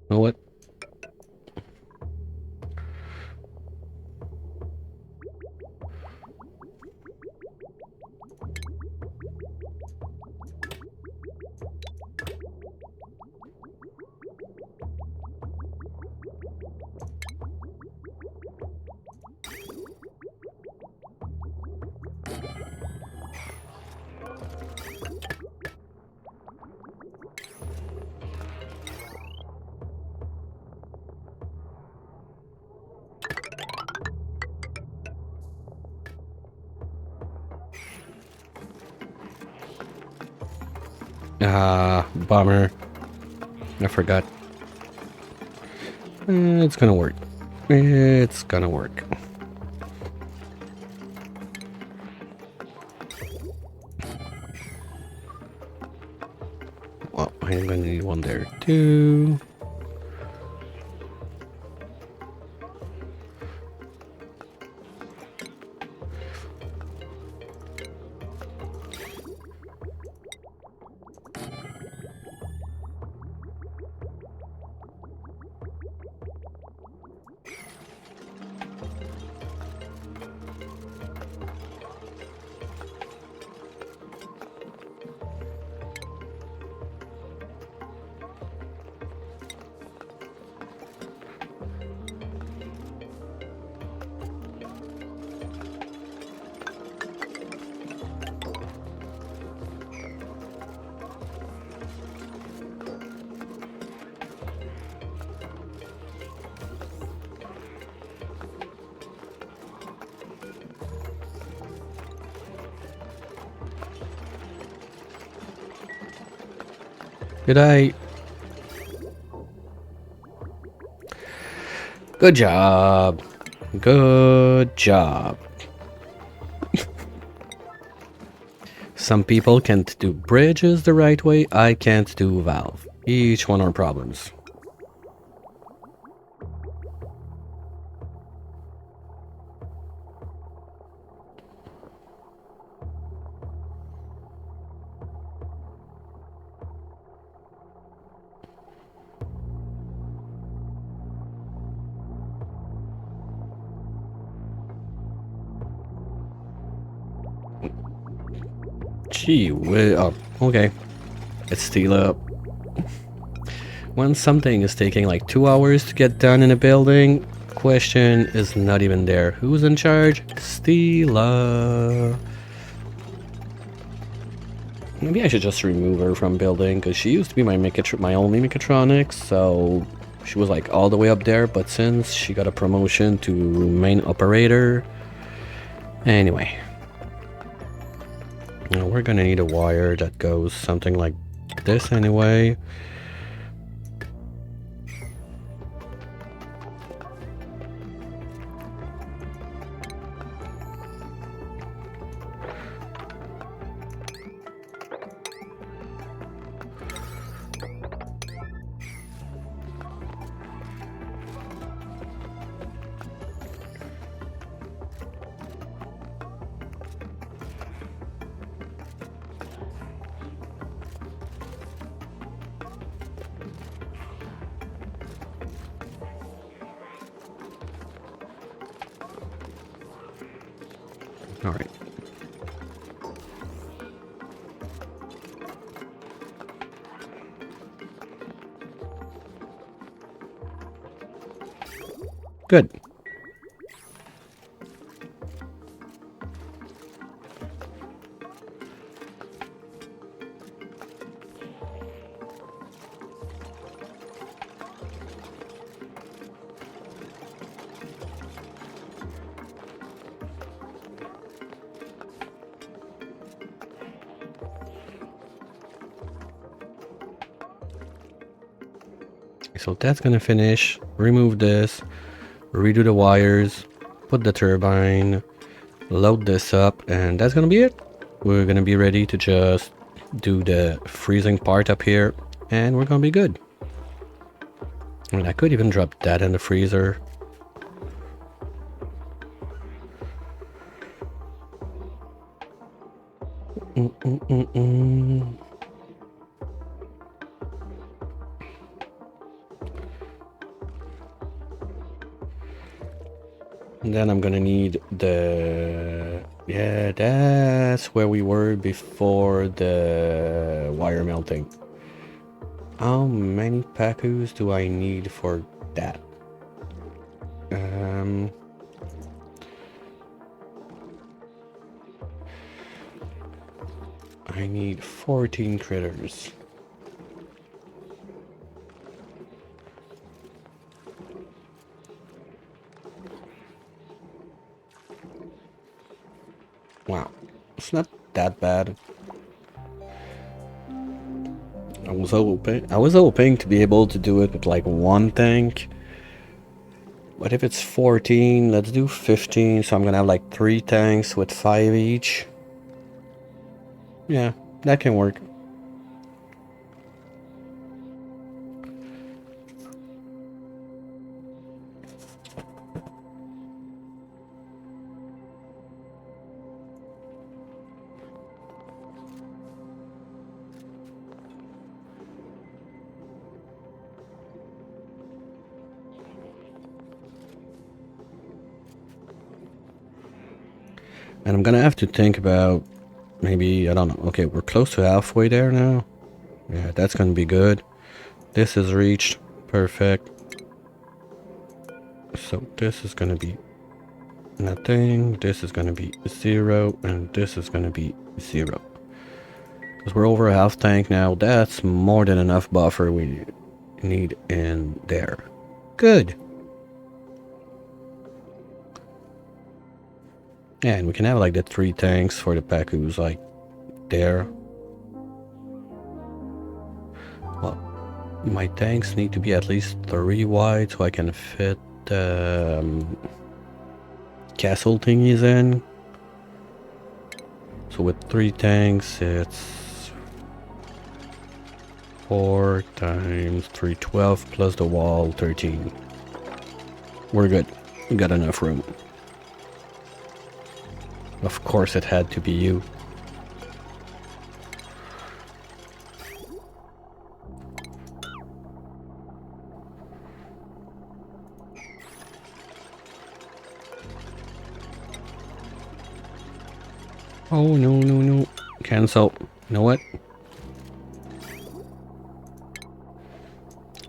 Know what? Ah, bummer. I forgot. It's gonna work. It's gonna work. I'm gonna need one there too. Did I? Good job. Good job. Some people can't do bridges the right way. I can't do valve. Each one are problems. Gee, oh, okay. Let's steal up. When something is taking like 2 hours to get done in a building, question is not even there. Who's in charge? Steela. Maybe I should just remove her from building, because she used to be my only mechatronics, so she was like all the way up there, but since she got a promotion to main operator... Anyway. Now we're gonna need a wire that goes something like this anyway. All right. Good. So that's gonna finish. Remove this, redo the wires, put the turbine, load this up, and that's gonna be it. We're gonna be ready to just do the freezing part up here, and we're gonna be good. I mean, I could even drop that in the freezer. And then I'm gonna need the... Yeah, that's where we were before the wire melting. How many packus do I need for that? I need 14 critters. Wow, it's not that bad. I was hoping to be able to do it with like one tank. But if it's 14, let's do 15. So I'm gonna have like 3 tanks with 5 each. Yeah, that can work. And I'm gonna have to think about maybe, I don't know. Okay, we're close to halfway there now. Yeah, that's gonna be good. This is reached. Perfect. So this is gonna be nothing. This is gonna be 0. And this is gonna be 0. Because we're over a half tank now. That's more than enough buffer we need in there. Good. Yeah, and we can have like the 3 tanks for the Pakus, like there. Well, my tanks need to be at least 3 wide so I can fit castle thingies in. So with 3 tanks, it's 4 times 3, 12 plus the wall, 13. We're good. We got enough room. Of course it had to be you. Oh, no, no, no. Cancel. You know what?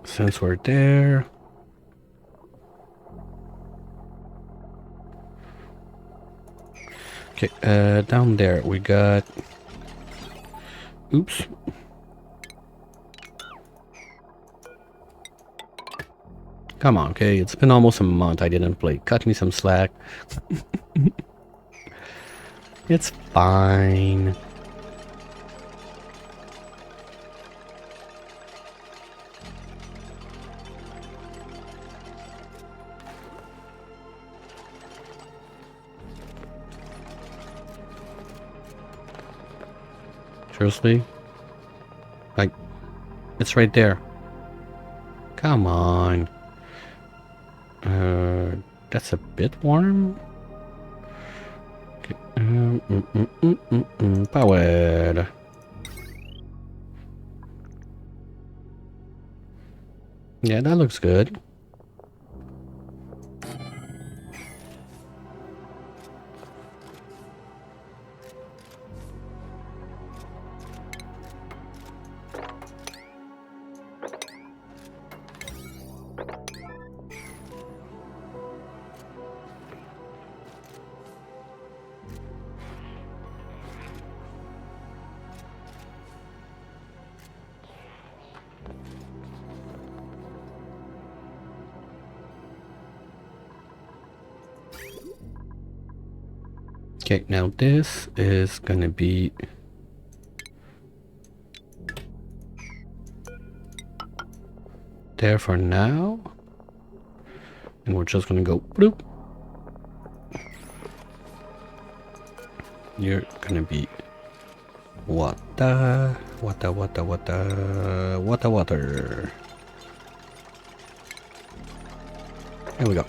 Since we're there... Okay, down there we got... Oops. Come on, okay? It's been almost a month I didn't play. Cut me some slack. It's fine. Seriously? Like, it's right there. Come on. That's a bit warm. Okay. Powered. Yeah, that looks good. Okay, now this is gonna be there for now, and we're just gonna go bloop. You're gonna be water. There we go.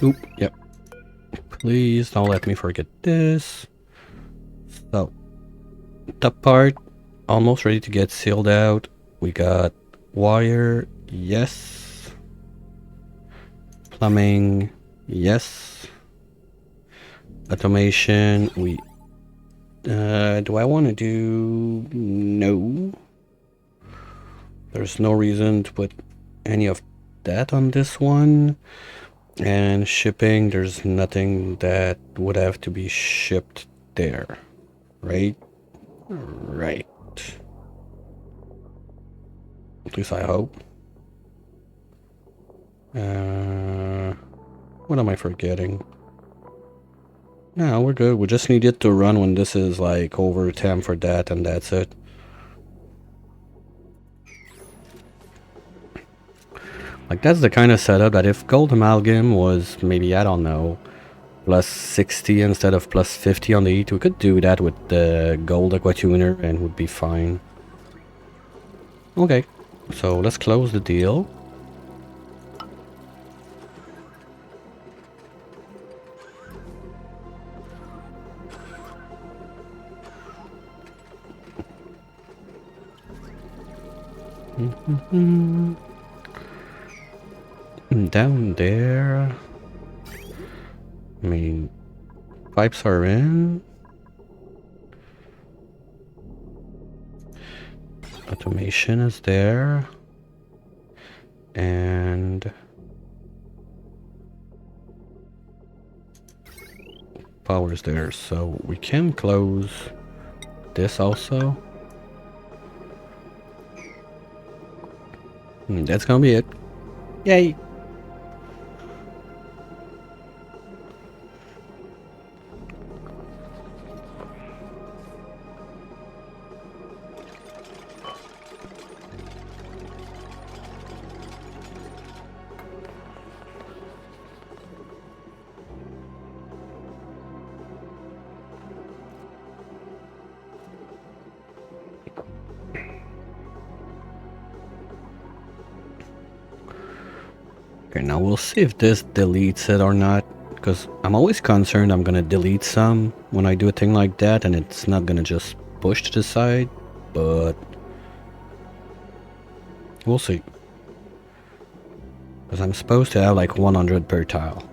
Oop, yep. Please don't let me forget this. So, top part, almost ready to get sealed out. We got wire, yes. Plumbing, yes. Automation, we... do I want to do... No. There's no reason to put any of that on this one. And shipping, there's nothing that would have to be shipped there, right? Right. At least I hope. What am I forgetting? No, we're good. We just need it to run when this is like over 10 for that, and that's it. Like, that's the kind of setup that if gold amalgam was maybe, I don't know, plus 60 instead of plus 50 on the heat, we could do that with the gold aqua tuner and would be fine. Okay, so let's close the deal. Down there, I mean, pipes are in. Automation is there. And power is there, so we can close this also. That's gonna be it. Yay! Okay, now we'll see if this deletes it or not, because I'm always concerned I'm gonna delete some when I do a thing like that and it's not gonna just push to the side, but we'll see. Because I'm supposed to have like 100 per tile.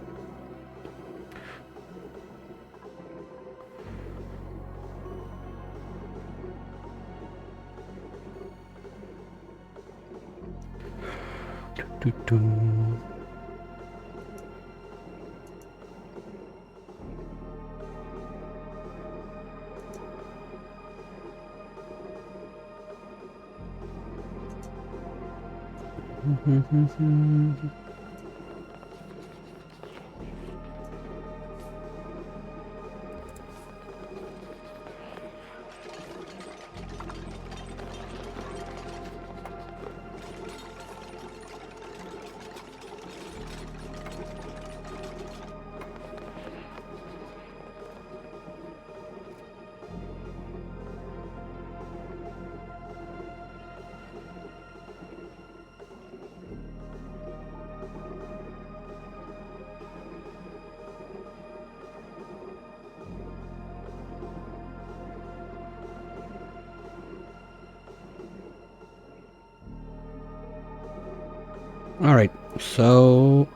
Alright, so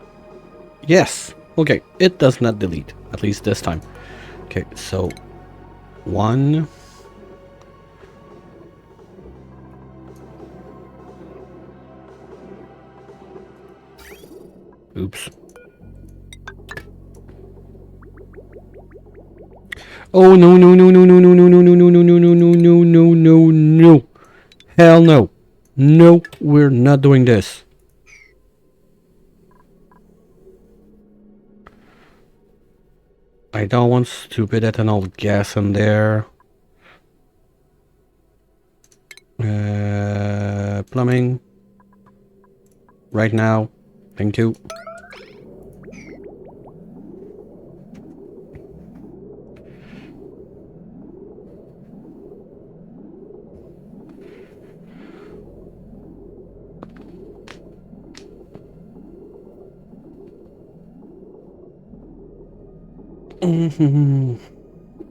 yes, okay, it does not delete, at least this time. Okay, so 1, oops. Oh no no no no no no no no no no no no no no no no no no. Hell no. No, we're not doing this. I don't want stupid ethanol gas in there. Plumbing. Right now. Thank you.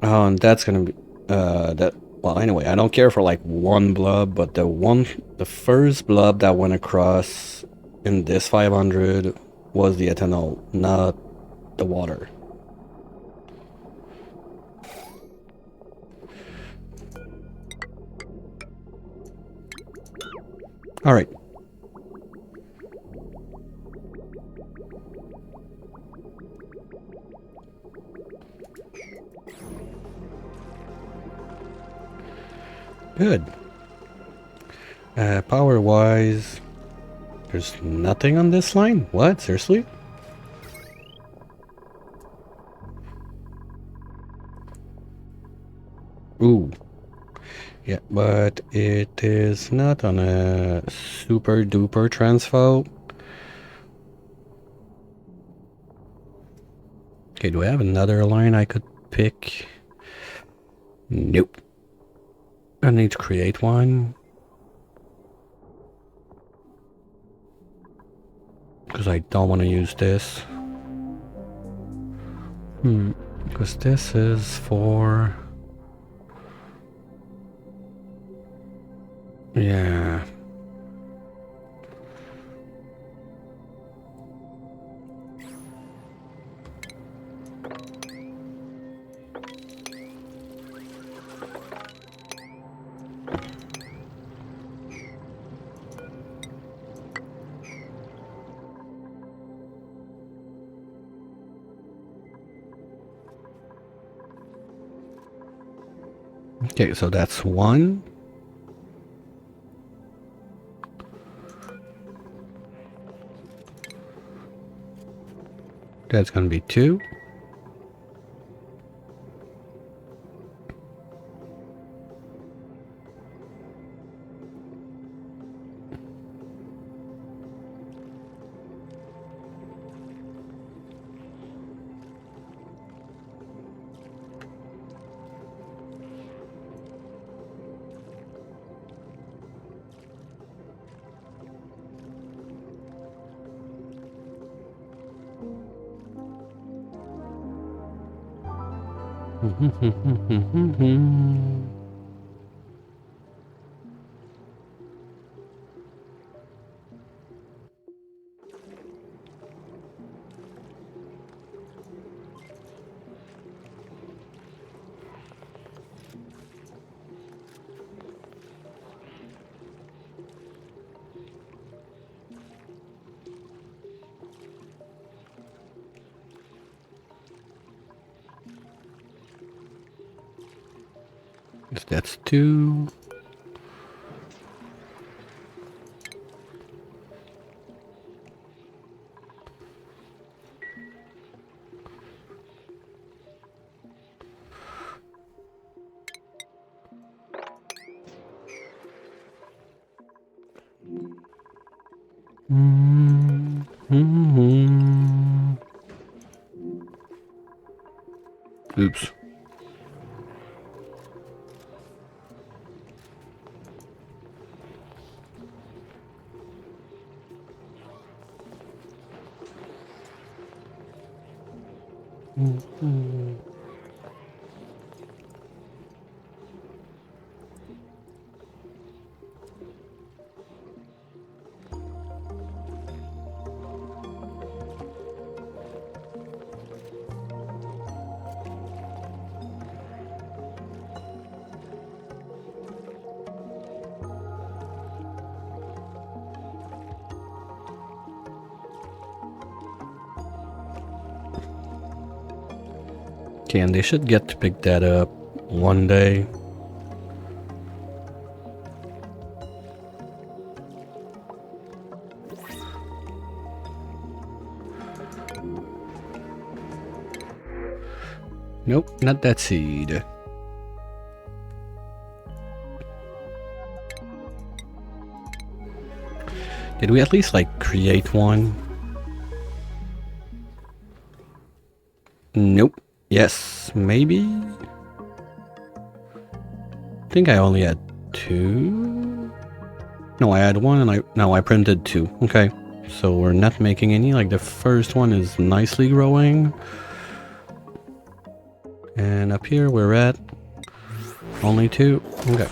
Oh, and that's gonna be that. Well, anyway, I don't care for like one blob, but the first blob that went across in this 500 was the ethanol, not the water. All right. Good. Power-wise, there's nothing on this line? What? Seriously? Ooh. Yeah, but it is not on a super duper transfo. Okay, do I have another line I could pick? Nope. I need to create one. Because I don't want to use this. Because this is for... Yeah. Okay, so that's 1. That's gonna be 2. That's 2. Oops. Okay, and they should get to pick that up one day. Nope, not that seed. Did we at least, like, create one? Nope. Yes, maybe? I think I only had 2? No, I had 1 and I printed 2. Okay, so we're not making any. Like, the first one is nicely growing. And up here we're at only 2. Okay.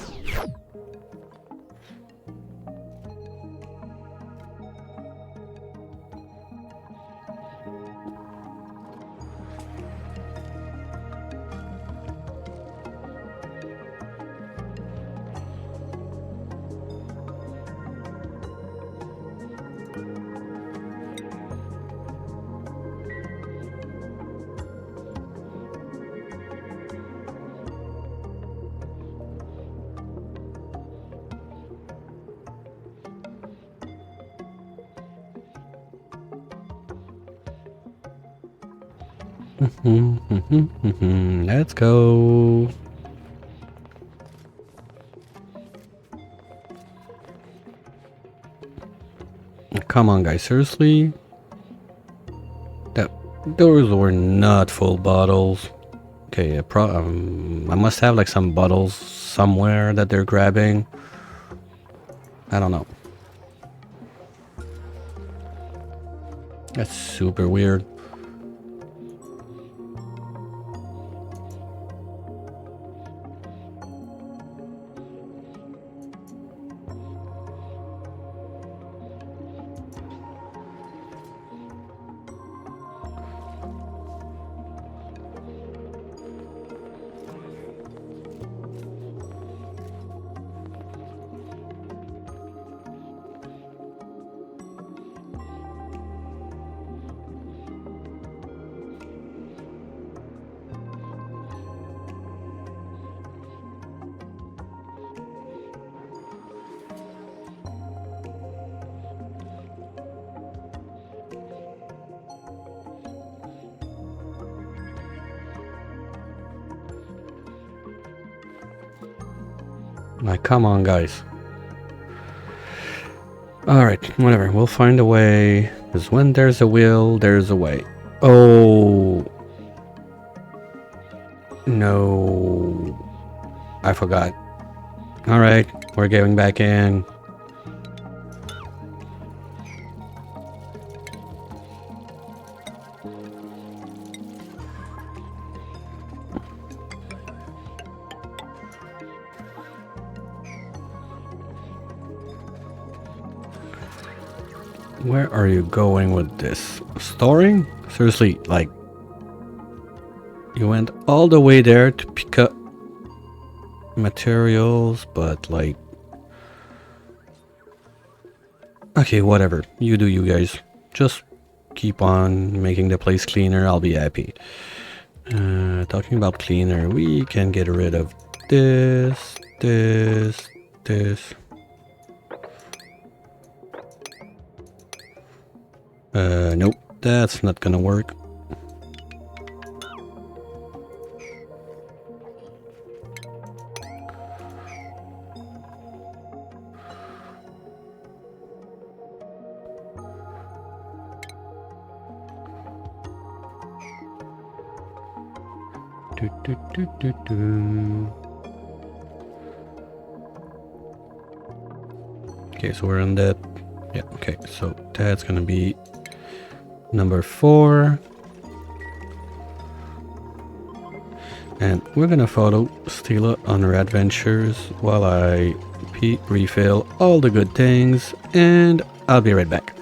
Let's go. Come on, guys, seriously? Those were not full bottles. Okay, I must have like some bottles somewhere that they're grabbing. I don't know. That's super weird. Like, come on, guys. Alright, whatever. We'll find a way. Because when there's a will, there's a way. Oh. No. I forgot. Alright, we're going back in. Where are you going with this? Storing? Seriously, like... You went all the way there to pick up materials, but like... Okay, whatever. You do you guys. Just keep on making the place cleaner, I'll be happy. Talking about cleaner, we can get rid of this, this, this. Nope, that's not gonna work. Okay, so we're on that. Yeah, okay, so that's gonna be number 4. And we're gonna follow Stila on her adventures while I refill all the good things, and I'll be right back.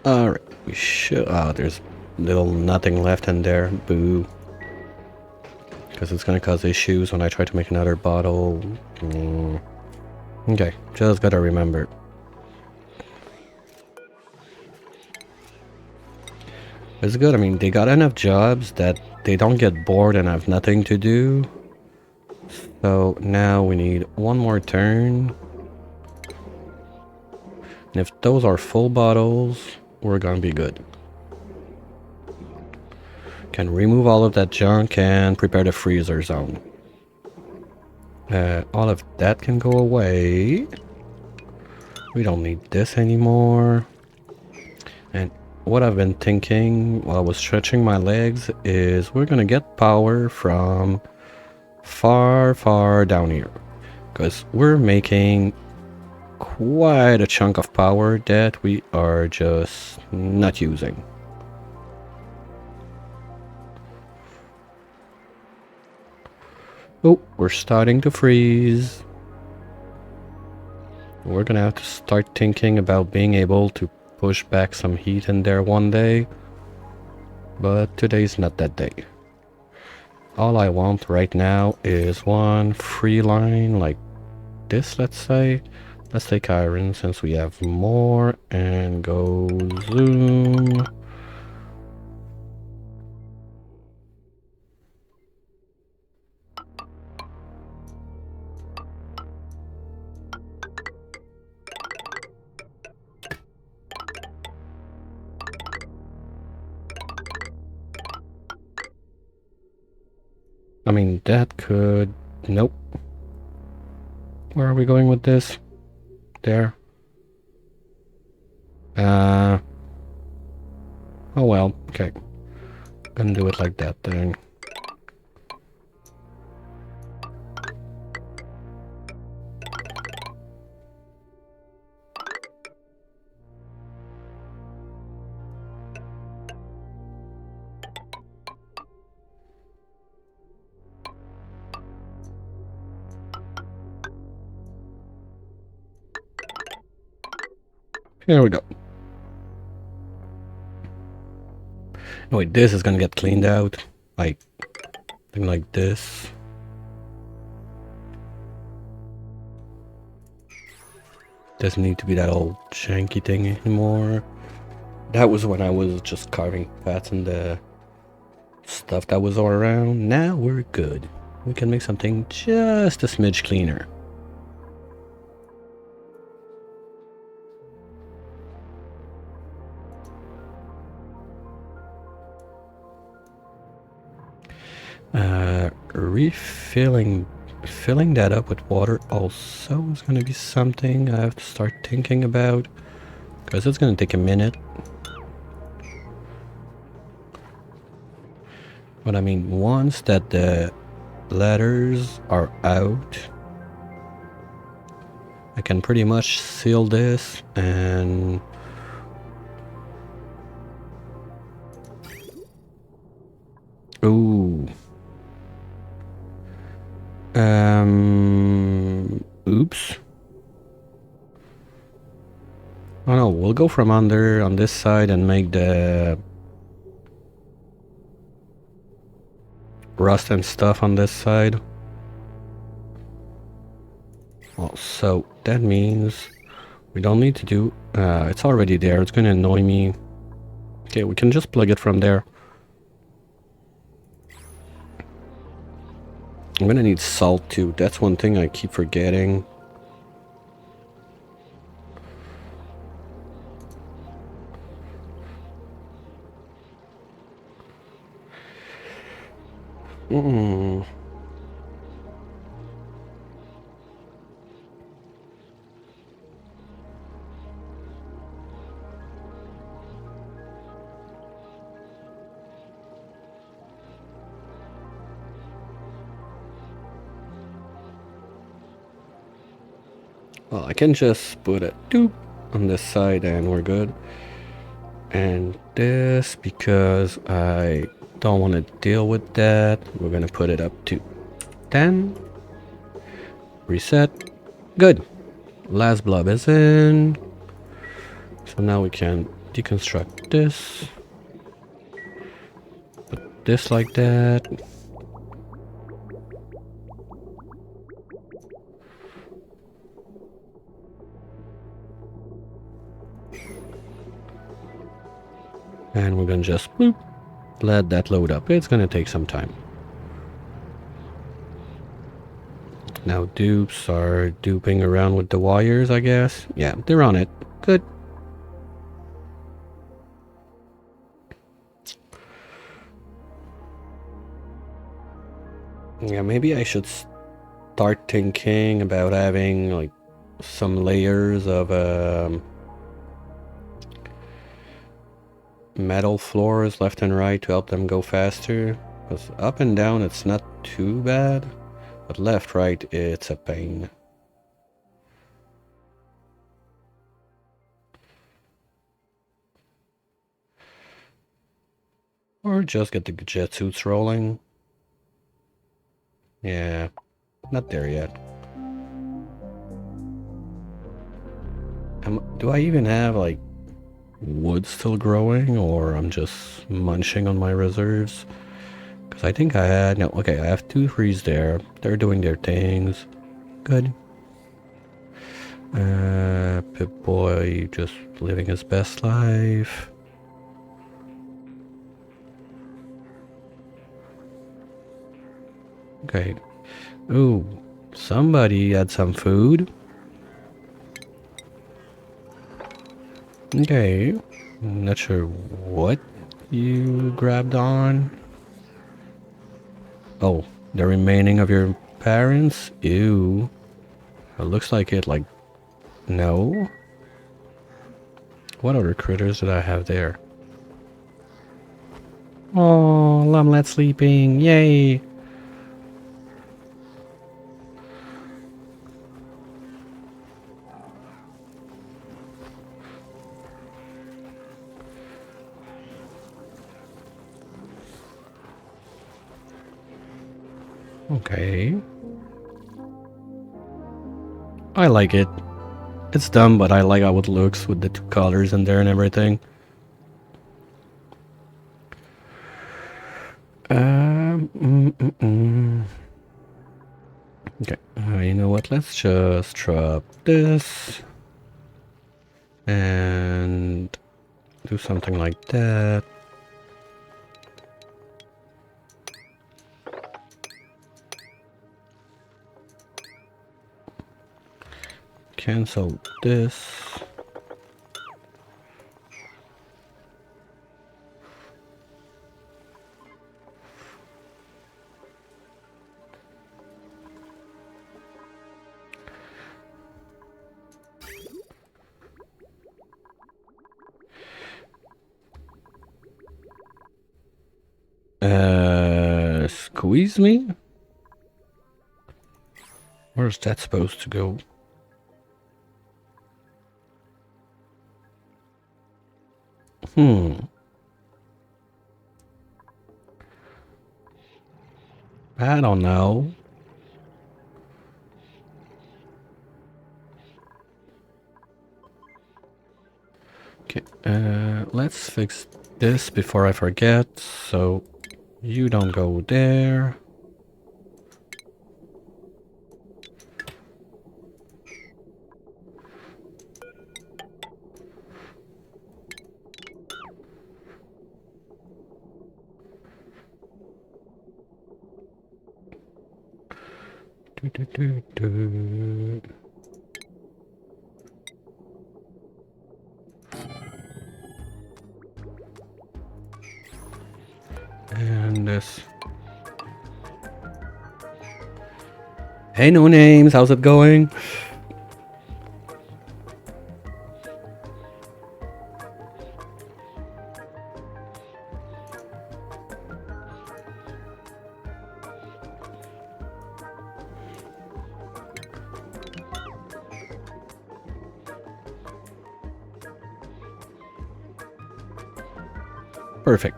Alright, we should... Oh, there's little nothing left in there. Boo. Because it's gonna cause issues when I try to make another bottle. Okay, just gotta remember. It's good, I mean, they got enough jobs that they don't get bored and have nothing to do. So now we need one more turn. And if those are full bottles, we're gonna be good. Can remove all of that junk and prepare the freezer zone. All of that can go away. We don't need this anymore. And what I've been thinking while I was stretching my legs is we're gonna get power from far down here. Because we're making quite a chunk of power that we are just not using. Oh, we're starting to freeze. We're gonna have to start thinking about being able to push back some heat in there one day. But today's not that day. All I want right now is one free line like this, let's say. Let's take iron since we have more and go zoom. I mean, that could... Nope. Where are we going with this? There. Oh well, okay. Gonna do it like that then. Here we go. Oh wait, this is gonna get cleaned out. Like, something like this. Doesn't need to be that old janky thing anymore. That was when I was just carving paths in the stuff that was all around. Now we're good. We can make something just a smidge cleaner. Filling that up with water also is going to be something I have to start thinking about, because it's going to take a minute. But I mean, once that the letters are out, I can pretty much seal this and... Ooh. Oops. Oh no, we'll go from under on this side and make the rust and stuff on this side. Well, so that means we don't need to do... it's already there, it's gonna annoy me. Okay, we can just plug it from there. I'm gonna need salt too. That's one thing I keep forgetting. Well, I can just put a doop on this side and we're good. And this, because I don't want to deal with that, we're gonna put it up to 10. Reset. Good. Last blob is in. So now we can deconstruct this. Put this like that. And we're gonna just boop, let that load up. It's gonna take some time. Now dupes are duping around with the wires, I guess. Yeah, they're on it. Good. Yeah, maybe I should start thinking about having like some layers of metal floors left and right to help them go faster. Because up and down it's not too bad, but left, right, it's a pain. Or just get the jet suits rolling. Yeah, not there yet. Do I even have like wood still growing, or I'm just munching on my reserves? Because I think I had, no, okay, I have 2 trees there. They're doing their things. Good. Pip-Boy just living his best life. Okay. Ooh, somebody had some food. Okay. Not sure what you grabbed on. Oh, the remaining of your parents? Ew. It looks like it, like, no. What other critters did I have there? Oh, Lumlet sleeping. Yay. Okay. I like it. It's dumb, but I like how it looks with the 2 colors in there and everything. Okay, you know what? Let's just drop this and do something like that. Cancel this. Squeeze me? Where's that supposed to go? I don't know. Okay, let's fix this before I forget, so you don't go there. And this. Hey, no names, how's it going? Perfect.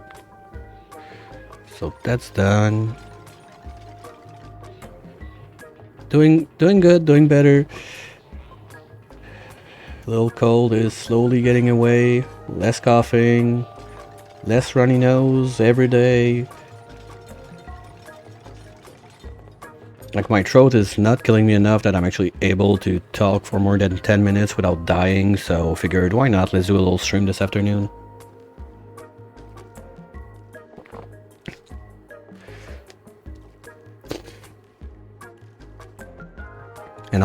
So that's done. Doing good, doing better. Little cold is slowly getting away. less coughing, less runny nose every day. Like, my throat is not killing me enough that I'm actually able to talk for more than 10 minutes without dying, so figured why not, let's do a little stream this afternoon. And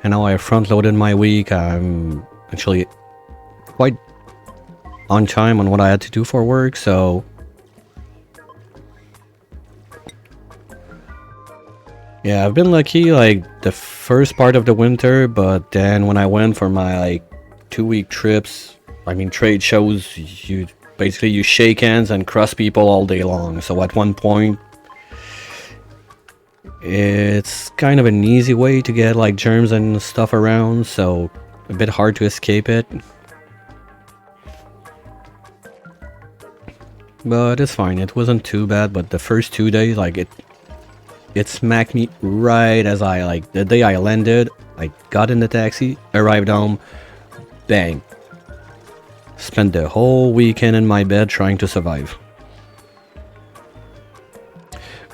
now I front-loaded my week. I'm actually quite on time on what I had to do for work, so yeah, I've been lucky like the first part of the winter, but then when I went for my like 2-week trips, I mean trade shows, you basically shake hands and cross people all day long. So at one point, it's kind of an easy way to get like germs and stuff around, so a bit hard to escape it. But it's fine, it wasn't too bad, but the first 2 days, like it smacked me right as I, like, the day I landed, I got in the taxi, arrived home, bang. Spent the whole weekend in my bed trying to survive.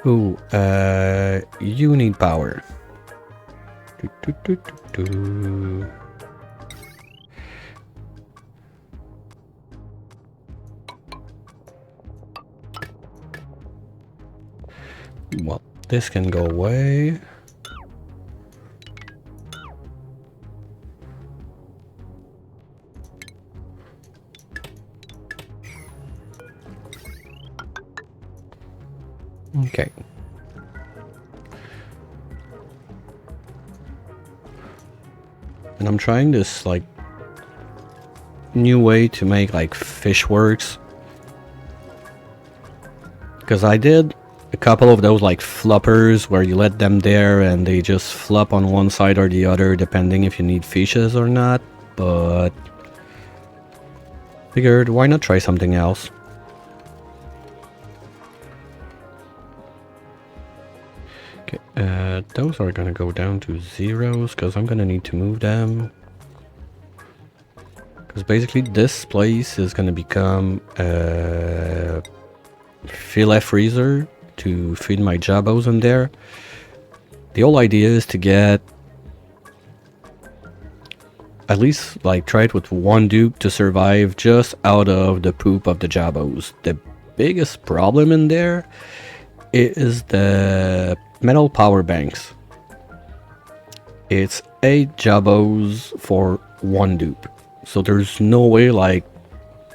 Ooh, you need power. Well, this can go away. Okay. And I'm trying this like new way to make like fish works, because I did a couple of those like floppers where you let them there and they just flop on one side or the other depending if you need fishes or not, but figured why not try something else. Okay, those are gonna go down to zeros because I'm gonna need to move them, because basically this place is gonna become a filet freezer to feed my jabos in there. The whole idea is to get at least like try it with one dupe to survive just out of the poop of the jabos. The biggest problem in there is the metal power banks. It's 8 jabos for one dupe, so there's no way like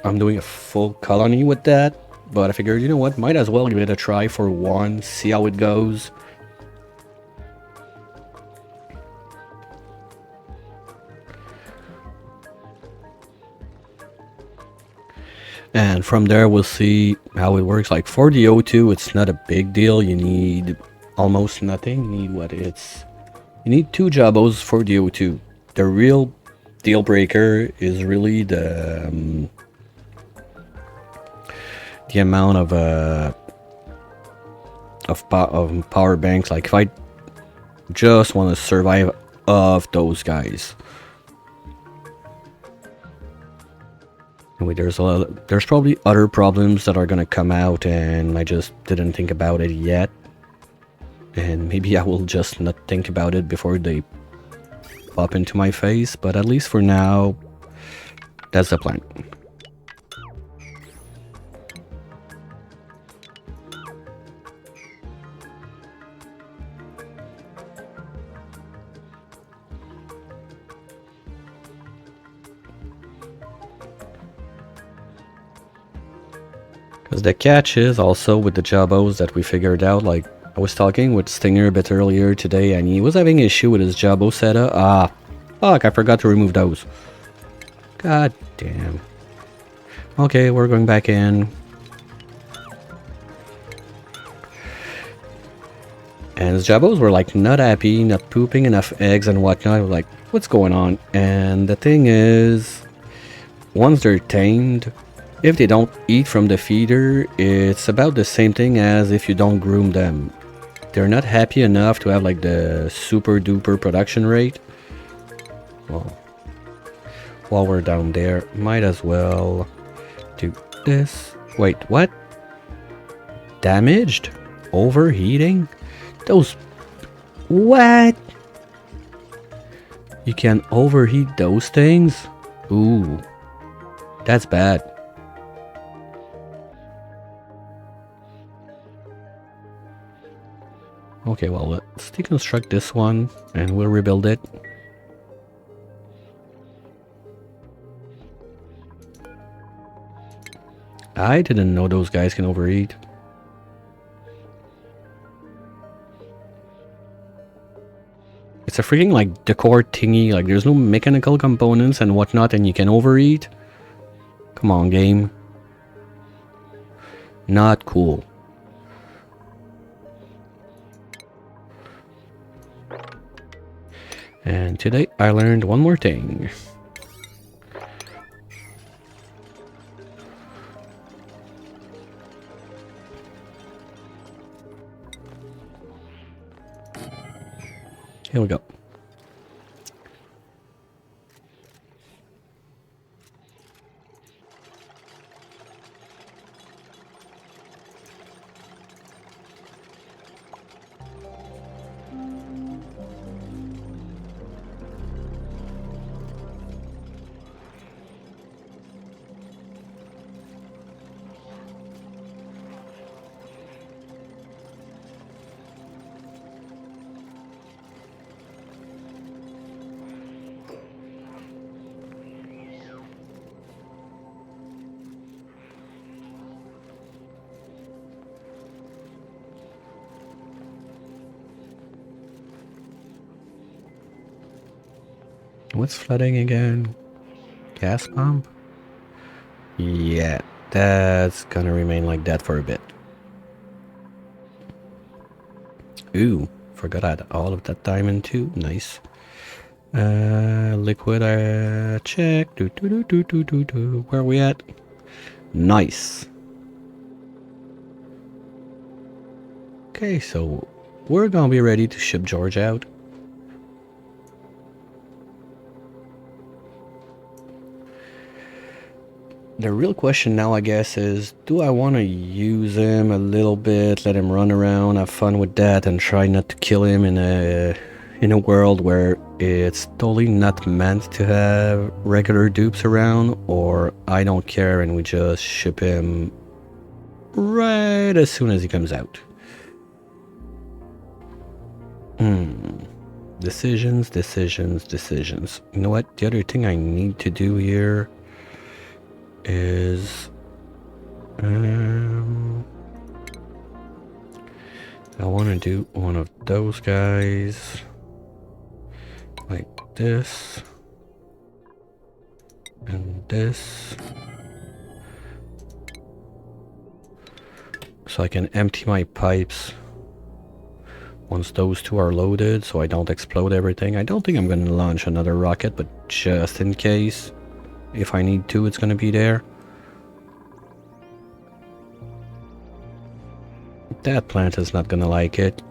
I'm doing a full colony with that. But I figured, you know what, might as well give it a try for one, see how it goes. And from there we'll see how it works. Like for the O2, it's not a big deal. You need almost nothing. You need what it's... You need 2 jabos for the O2. The real deal breaker is really the amount of power banks. Like if I just want to survive off those guys. Anyway, there's probably other problems that are gonna come out and I just didn't think about it yet. And maybe I will just not think about it before they pop into my face, but at least for now, that's the plan. Because the catch is also with the jabos that we figured out, like I was talking with Stinger a bit earlier today and he was having an issue with his jabo setup. Ah, fuck, I forgot to remove those. God damn. Okay, we're going back in. And his jabos were like not happy, not pooping enough eggs and whatnot. I was like, what's going on? And the thing is, once they're tamed, if they don't eat from the feeder, it's about the same thing as if you don't groom them. They're not happy enough to have like the super duper production rate. Well, while we're down there, might as well Do this. Wait, what? Damaged? Overheating? Those... What? You can overheat those things? Ooh. That's bad. Okay, well, let's deconstruct this one and we'll rebuild it. I didn't know those guys can overeat. It's a freaking like decor thingy, like there's no mechanical components and whatnot and you can overeat. Come on, game. Not cool. And today I learned one more thing. Here we go. What's flooding again? Gas pump? Yeah, that's gonna remain like that for a bit. Ooh, forgot I had all of that diamond too. Nice. Liquid check. Where are we at? Nice. Okay, so we're gonna be ready to ship George out. The real question now, I guess, is do I want to use him a little bit, let him run around, have fun with that, and try not to kill him in a world where it's totally not meant to have regular dupes around, or I don't care and we just ship him right as soon as he comes out. Decisions. You know what? The other thing I need to do here is I want to do one of those guys like this and this, so I can empty my pipes once those two are loaded so I don't explode everything. I don't think I'm going to launch another rocket, but just in case, if I need to, it's gonna be there. That plant is not gonna like it.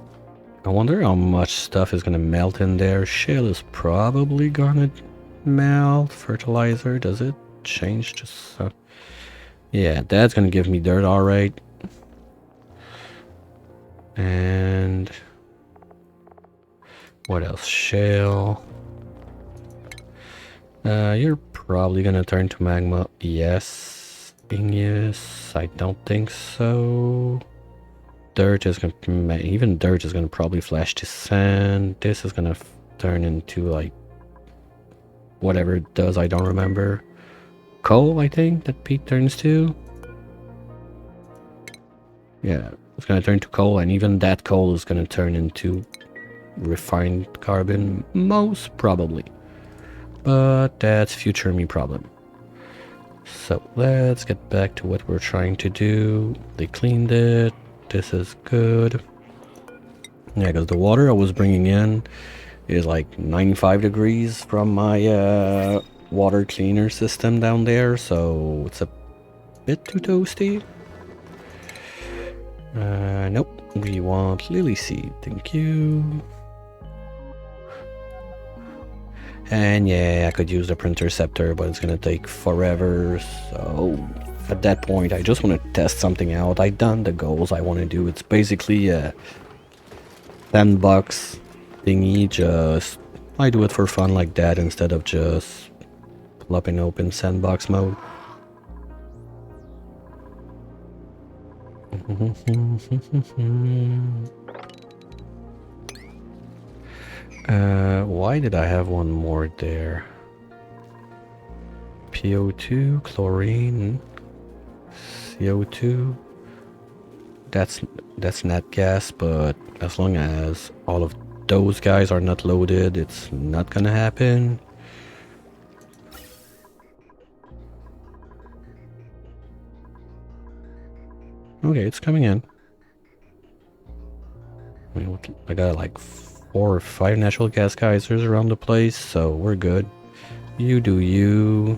I wonder how much stuff is gonna melt in there. Shale is probably gonna melt. Fertilizer, does it change just so? Yeah, that's gonna give me dirt, alright. And what else? Shale. You're probably gonna turn to magma. Yes. Igneous. I don't think so. Dirt is gonna... Even dirt is gonna probably flash to sand. This is gonna turn into like... whatever it does, I don't remember. Coal, I think, that Pete turns to. Yeah, it's gonna turn to coal, and even that coal is gonna turn into refined carbon, most probably. But that's future me problem. So let's get back to what we're trying to do. They cleaned it. This is good. Yeah, because the water I was bringing in is like 95 degrees from my water cleaner system down there, so it's a bit too toasty. Nope, we want lily seed, thank you. And yeah, I could use the printer scepter, but it's gonna take forever, so at that point, I just want to test something out. I done the goals I want to do. It's basically a $10 thingy. Just I do it for fun like that instead of just plopping open sandbox mode. Why did I have one more there? PO2, chlorine, CO2. That's not gas, but as long as all of those guys are not loaded, it's not gonna happen. Okay, it's coming in. I got like 4 or 5 natural gas geysers around the place, so we're good. You do you.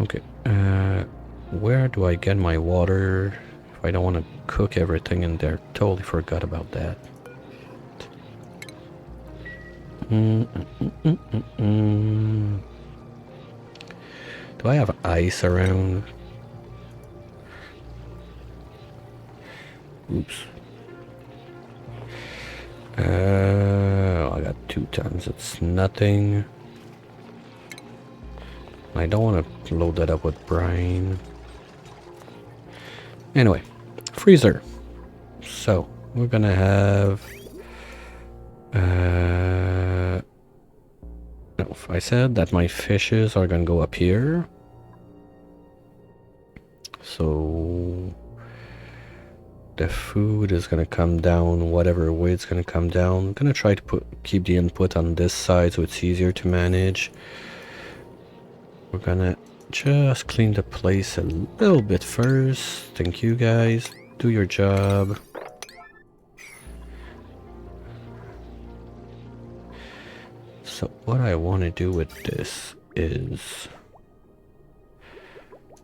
Okay, where do I get my water if I don't want to cook everything in there? Totally forgot about that. Do I have ice around? Oops. I got 2 tons. It's nothing. I don't want to load that up with brine. Anyway, freezer. So we're gonna have. No, if I said that my fishes are gonna go up here. So the food is gonna come down whatever way it's gonna come down. I'm gonna try to keep the input on this side so it's easier to manage. We're gonna just clean the place a little bit first. Thank you guys. Do your job. So what I want to do with this is...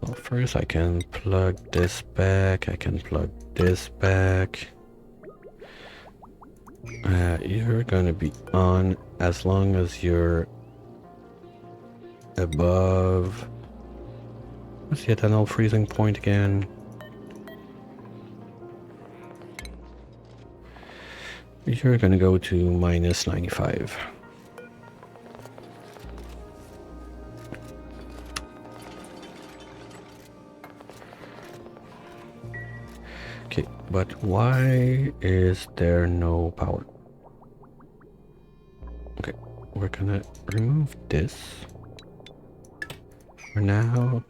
Well, first I can plug this back. I can plug this back. You're gonna be on as long as you're above... What's the ethanol freezing point again? You're gonna go to -95. Okay, but why is there no power? Okay, we're gonna remove this for now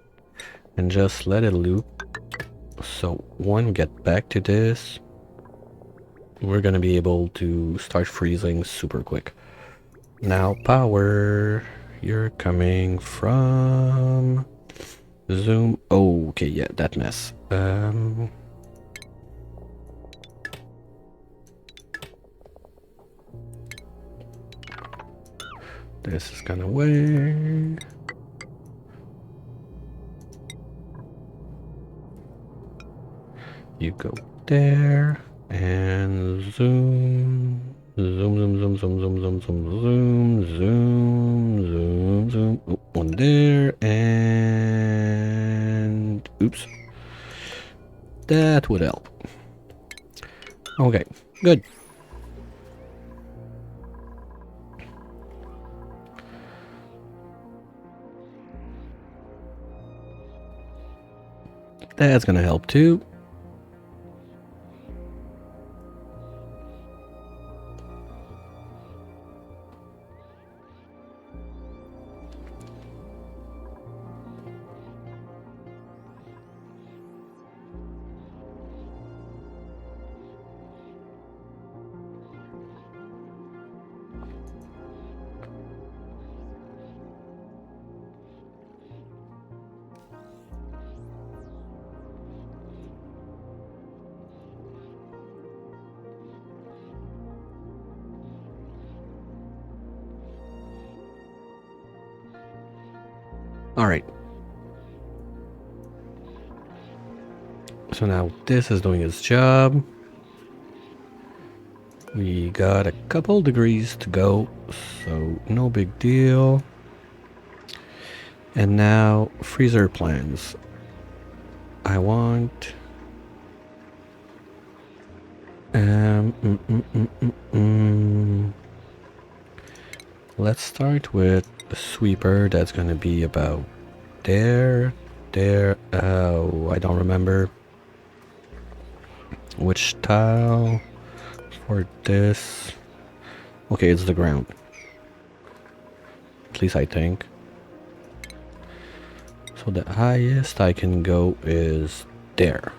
and just let it loop. So when we get back to this, we're gonna be able to start freezing super quick. Now power, you're coming from zoom. Oh, okay, yeah, that mess. This is gonna wait. You go there and zoom, zoom, zoom, zoom, zoom, zoom, zoom, zoom, zoom, zoom, zoom. Oh, one there and oops. That would help. Okay, good. That's gonna help too. All right. So now this is doing its job. We got a couple degrees to go, so no big deal. And now freezer plans. I want let's start with a sweeper that's gonna be about there. Oh, I don't remember which tile for this. Okay, it's the ground. At least I think. So the highest I can go is there.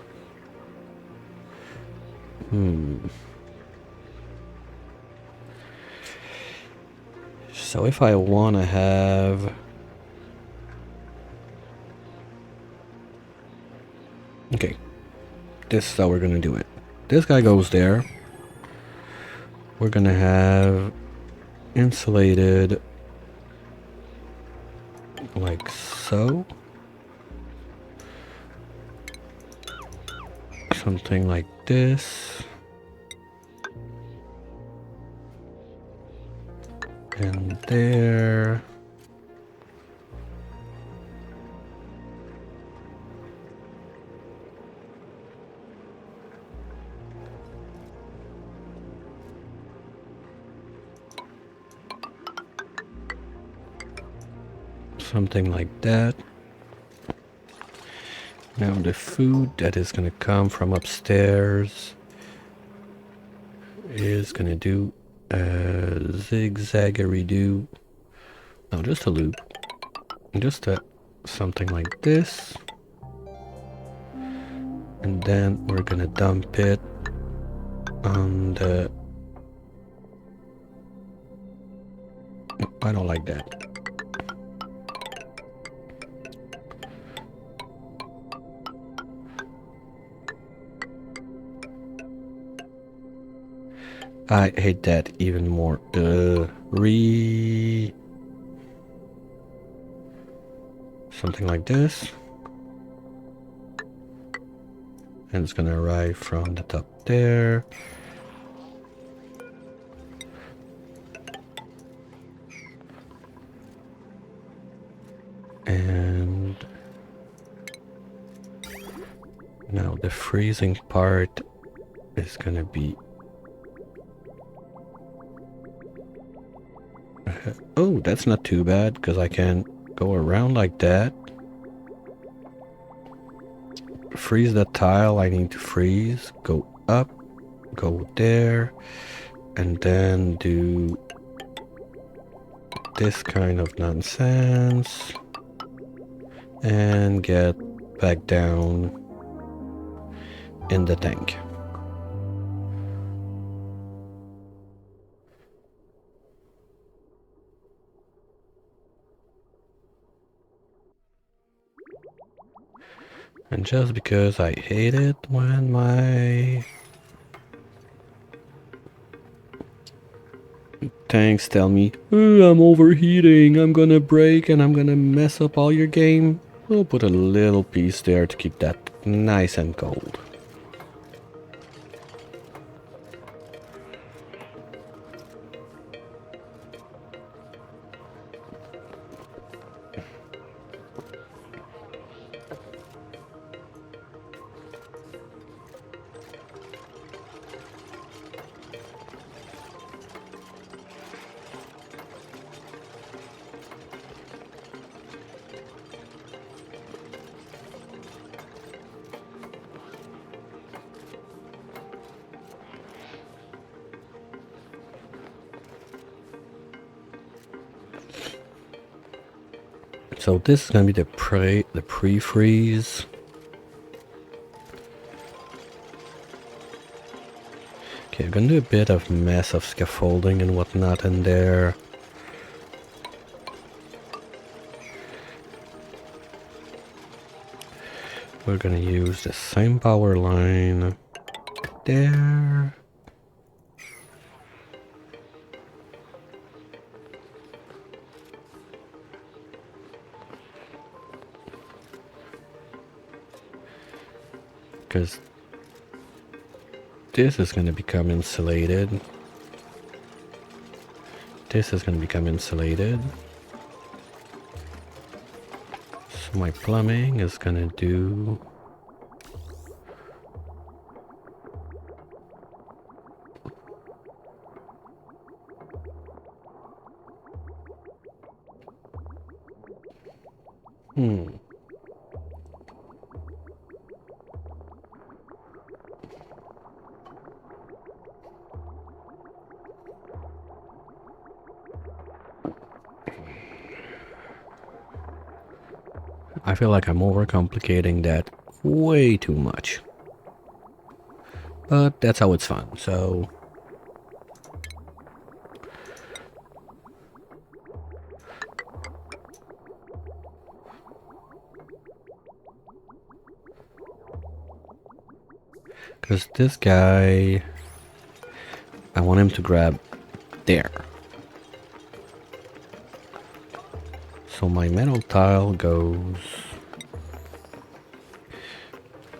So if I want to have... Okay, this is how we're gonna do it. This guy goes there. We're gonna have insulated like so. Something like this. And there. Something like that. Now the food that is gonna come from upstairs is gonna do a zigzaggery-do. No, just a loop. Just a something like this. And then we're gonna dump it on the... I don't like that. I hate that even more. Something like this. And it's gonna arrive from the top there. And now the freezing part is gonna be... Oh, that's not too bad, because I can go around like that. Freeze that tile I need to freeze. Go up, go there, and then do this kind of nonsense. And get back down in the tank. And just because I hate it when my tanks tell me, oh, I'm overheating, I'm gonna break and I'm gonna mess up all your game, I'll put a little piece there to keep that nice and cold. So this is gonna be the pre-freeze. Okay, I'm gonna do a bit of mess of scaffolding and whatnot in there. We're gonna use the same power line there. Because this is going to become insulated. This is going to become insulated. So my plumbing is gonna do... I feel like I'm overcomplicating that way too much. But that's how it's fun, so... Because this guy... I want him to grab there. So my metal tile goes...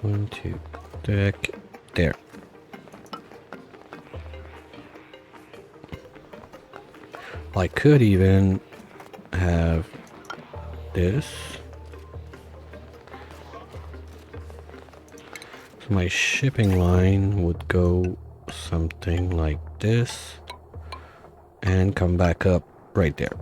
1, 2, deck, there. I could even have this. So my shipping line would go something like this and come back up right there.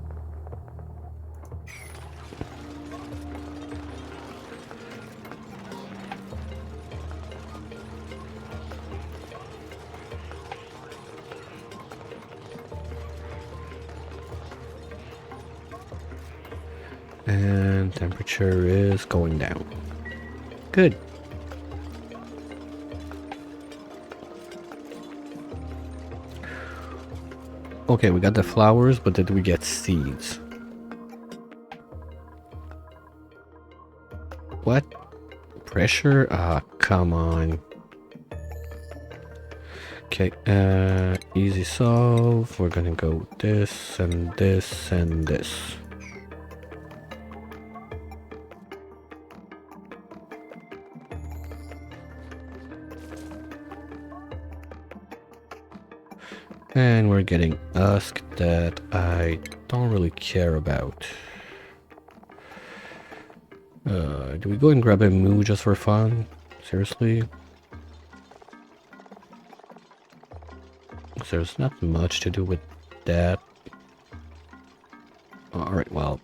And temperature is going down. Good. Okay, we got the flowers, but did we get seeds? What? Pressure? Ah, come on. Okay, easy solve. We're gonna go this and this and this. And we're getting asked that I don't really care about. Do we go and grab a moo just for fun? Seriously? There's not much to do with that. Alright, well,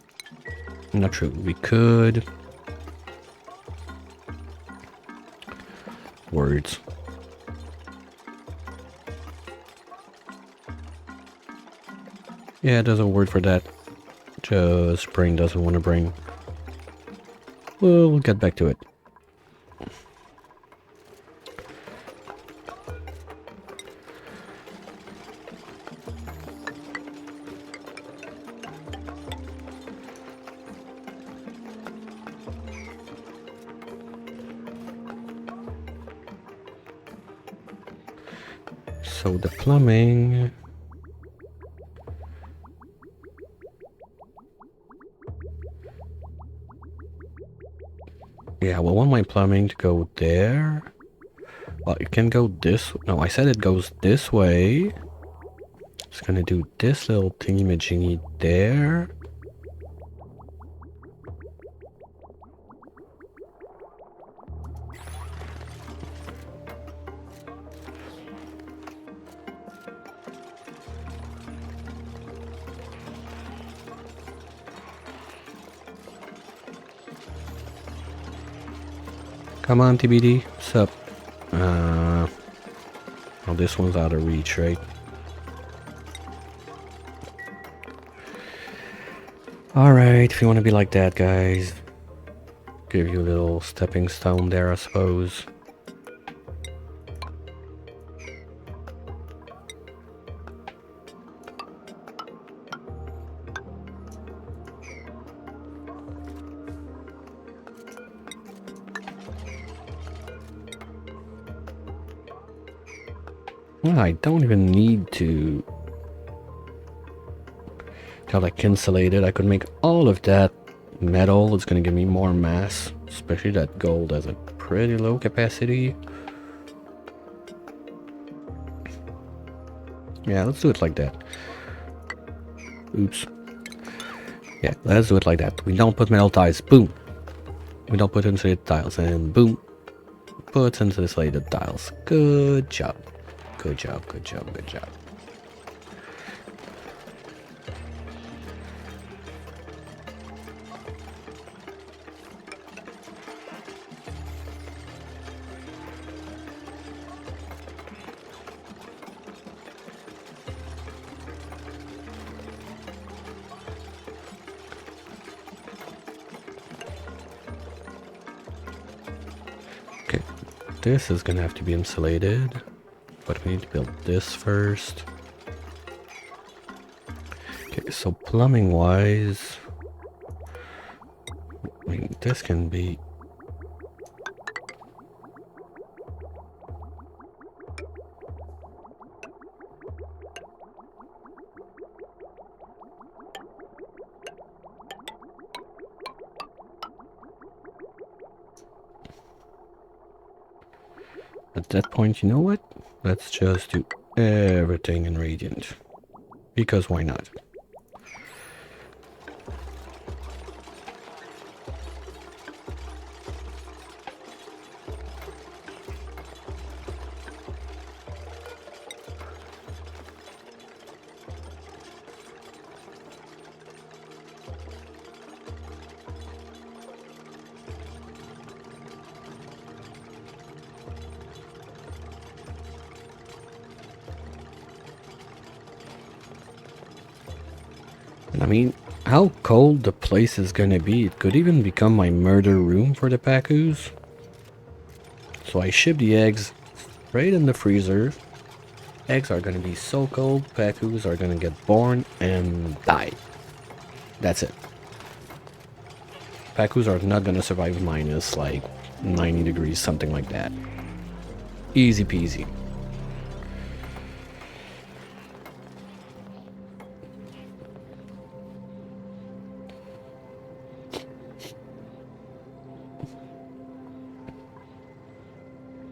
not true. We could... Words. Yeah, there's a word for that. Just brain doesn't want to bring. We'll get back to it. So the plumbing... Yeah, well, I want my plumbing to go there. Well, it can go this... No, I said it goes this way. It's gonna do this little thingy-majingy there. Come on, TBD. What's up? Oh, this one's out of reach, right? Alright, if you want to be like that, guys. Give you a little stepping stone there, I suppose. Well, I don't even need to like insulate it. I could make all of that metal. It's gonna give me more mass, especially that gold has a pretty low capacity. Yeah, let's do it like that. Oops. Yeah, let's do it like that. We don't put metal ties. Boom. We don't put insulated tiles, and boom, puts insulated tiles. Good job. Good job, good job, good job. Okay, this is gonna have to be insulated, but we need to build this first. Okay, so plumbing wise, I mean, this can be... At that point, you know what? Let's just do everything in Radiant. Because why not? I mean, how cold the place is gonna be. It could even become my murder room for the Pacus. So I ship the eggs right in the freezer. Eggs are gonna be so cold, Pacus are gonna get born and die. That's it. Pacus are not gonna survive minus like 90 degrees, something like that. Easy peasy.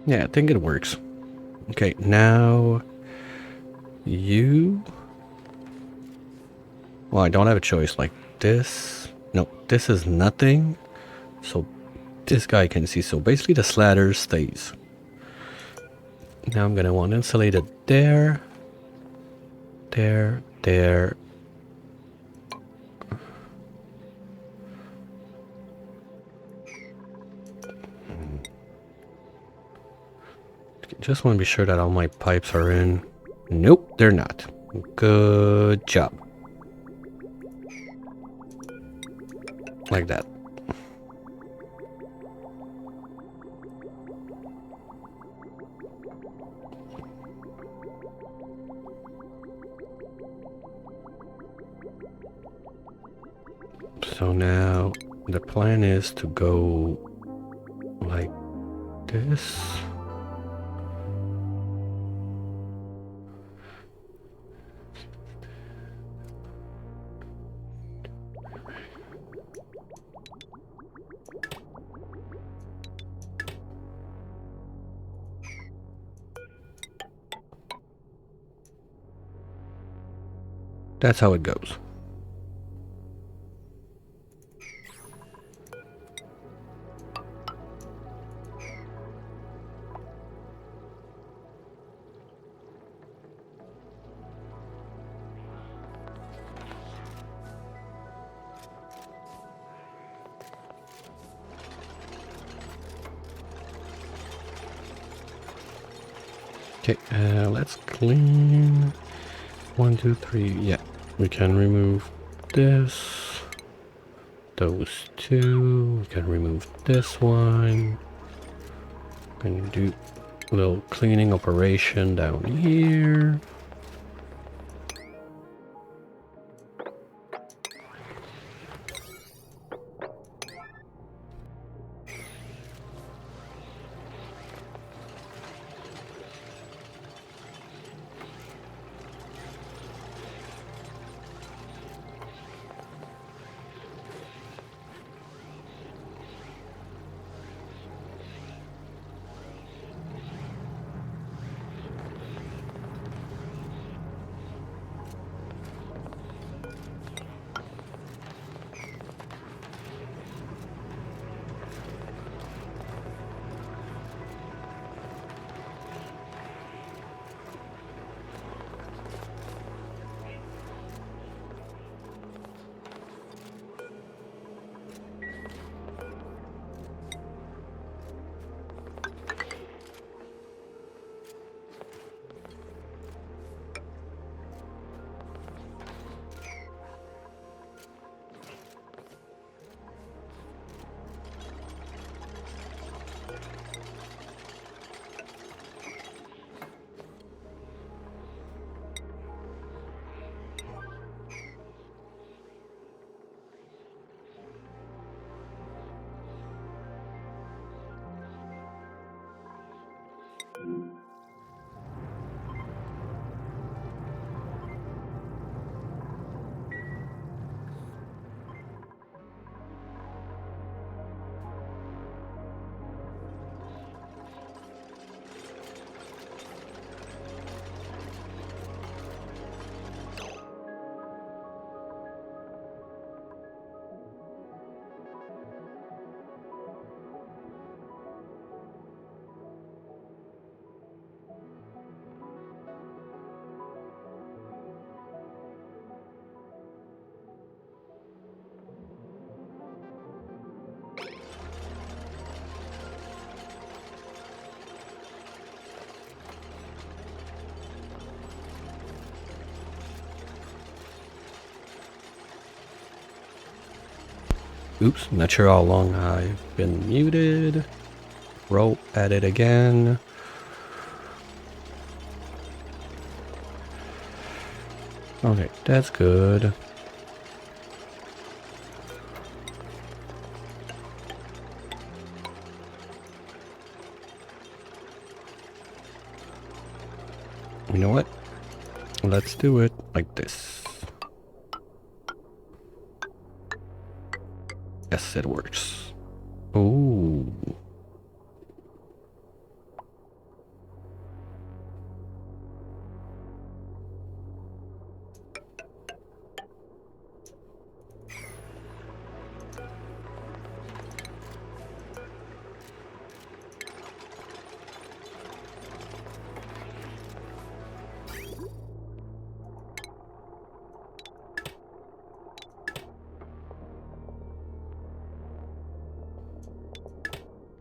Yeah, I think it works. Okay, now you... Well, I don't have a choice. Like this... No, this is nothing. So this guy can see. So basically the slather stays. Now I'm gonna want insulated there. There, there. Just want to be sure that all my pipes are in. Nope, they're not. Good job. Like that. So now the plan is to go like this. That's how it goes. Okay, let's clean. 1, 2, 3. Yeah, we can remove this. Those two. We can remove this one. Gonna do a little cleaning operation down here. Oops, not sure how long I've been muted. Roll at it again. Okay, that's good. You know what? Let's do it like this. Yes, it works. Ooh.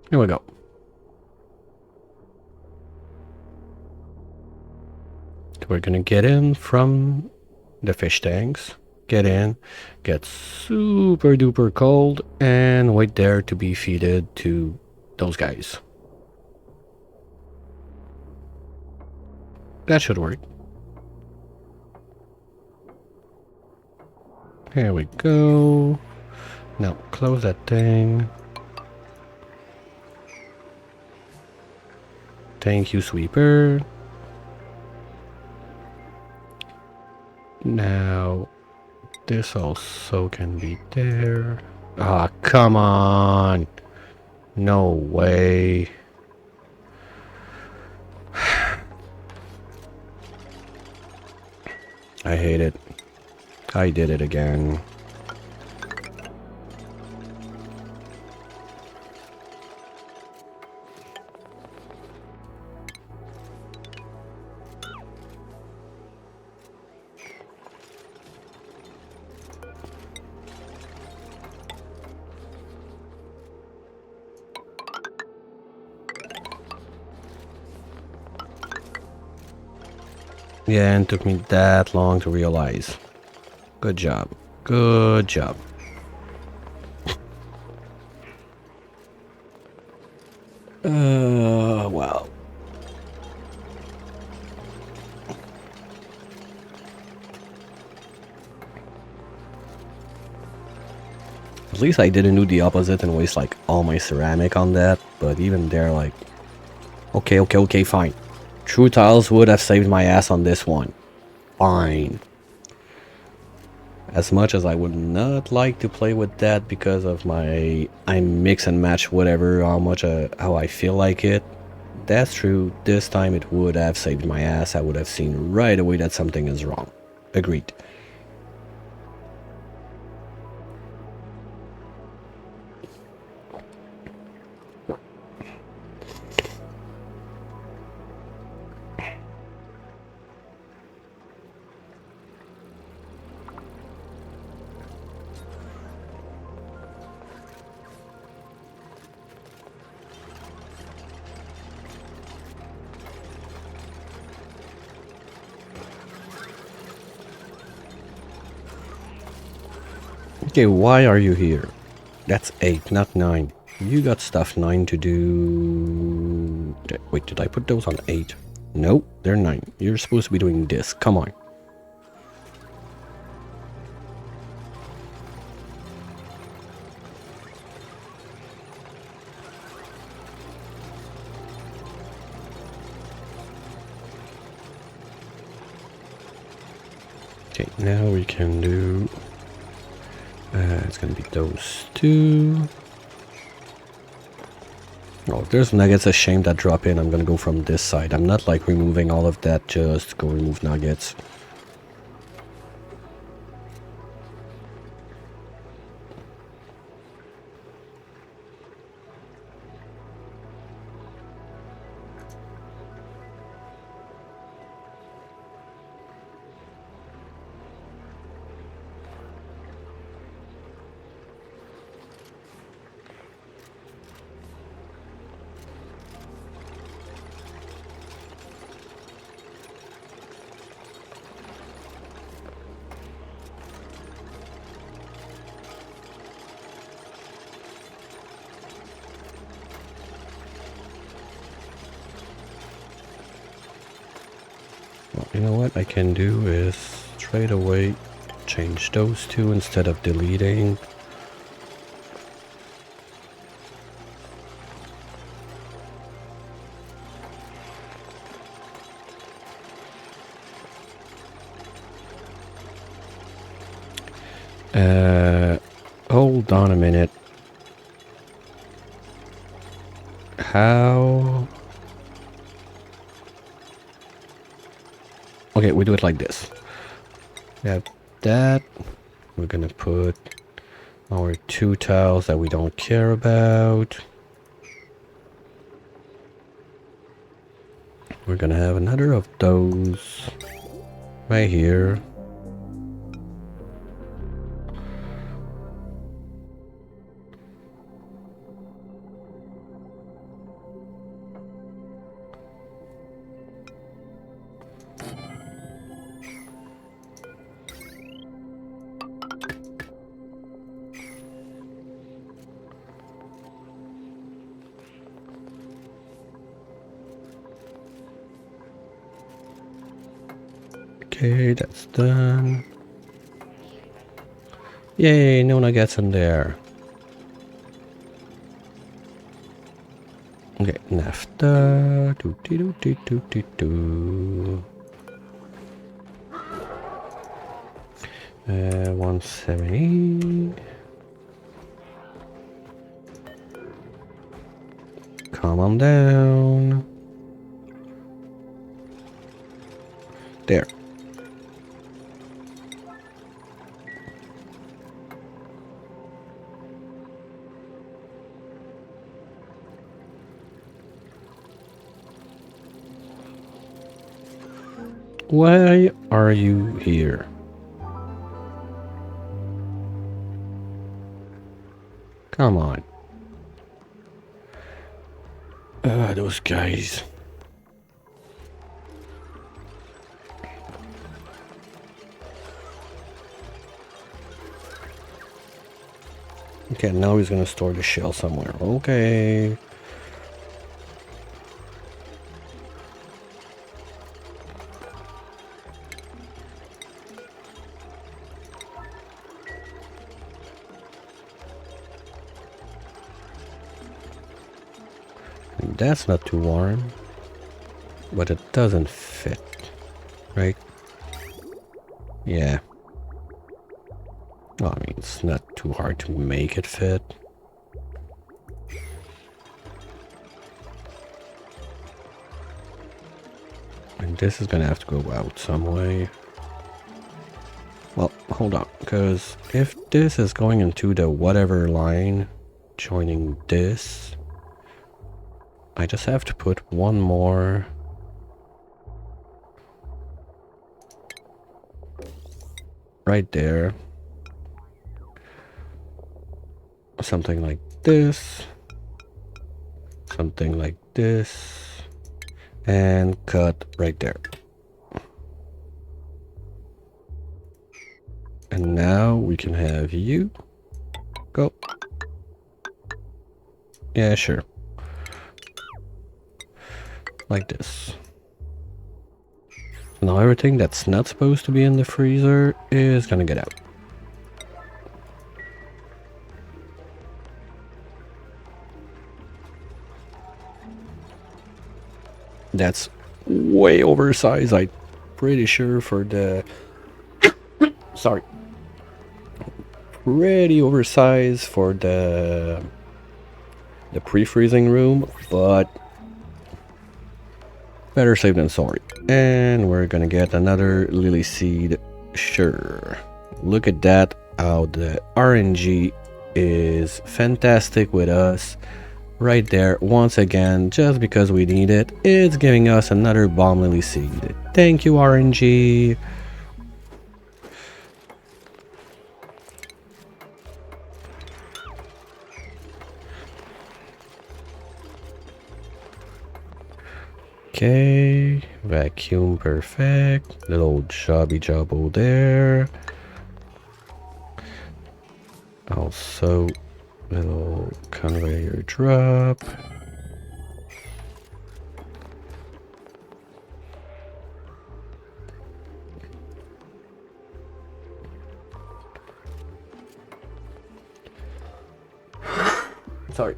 Here we go. We're gonna get in from the fish tanks. Get in, get super duper cold, and wait there to be feeded to those guys. That should work. Here we go. Now close that thing. Thank you, sweeper. Now, this also can be there. Ah, come on. No way. I hate it. I did it again. Yeah, and it took me that long to realize. Good job. Good job. Wow. At least I didn't do the opposite and waste like all my ceramic on that, but even there, like, okay, fine. True tiles would have saved my ass on this one. Fine. As much as I would not like to play with that because of my I mix and match whatever, how I feel like it. That's true. This time it would have saved my ass. I would have seen right away that something is wrong. Agreed. Okay, why are you here? That's 8, not 9. You got stuff 9 to do... Wait, did I put those on 8? Nope, they're 9. You're supposed to be doing this. Come on. Okay, now we can do... it's gonna be those two. Oh, if there's nuggets, a shame that drop in, I'm gonna go from this side. I'm not like removing all of that just to go remove nuggets. Well, you know what I can do is straight away change those two instead of deleting. Hold on a minute. How? Okay, we do it like this. We have that. We're gonna put our two tiles that we don't care about. We're gonna have another of those right here. Okay, that's done. Yay, no nuggets in there. Okay, nafta. 170. Calm on down. There. Why are you here? Come on. Those guys. Okay, now he's gonna store the shell somewhere. Okay. That's not too warm, but it doesn't fit, right? Yeah. Well, I mean, it's not too hard to make it fit. And this is gonna have to go out some way. Well, hold on, because if this is going into the whatever line joining this, I just have to put one more right there. Something like this. Something like this. And cut right there. And now we can have you go. Yeah, sure. Like this. Now everything that's not supposed to be in the freezer is gonna get out. That's way oversized, I'm pretty sure, for the sorry, pretty oversized for the pre-freezing room, but better safe than sorry. And we're gonna get another lily seed. Sure. Look at that, how the RNG is fantastic with us. Right there, once again, just because we need it, it's giving us another bomb lily seed. Thank you, RNG. Okay, vacuum perfect. Little jobby jobbo there. Also, little conveyor drop. Sorry.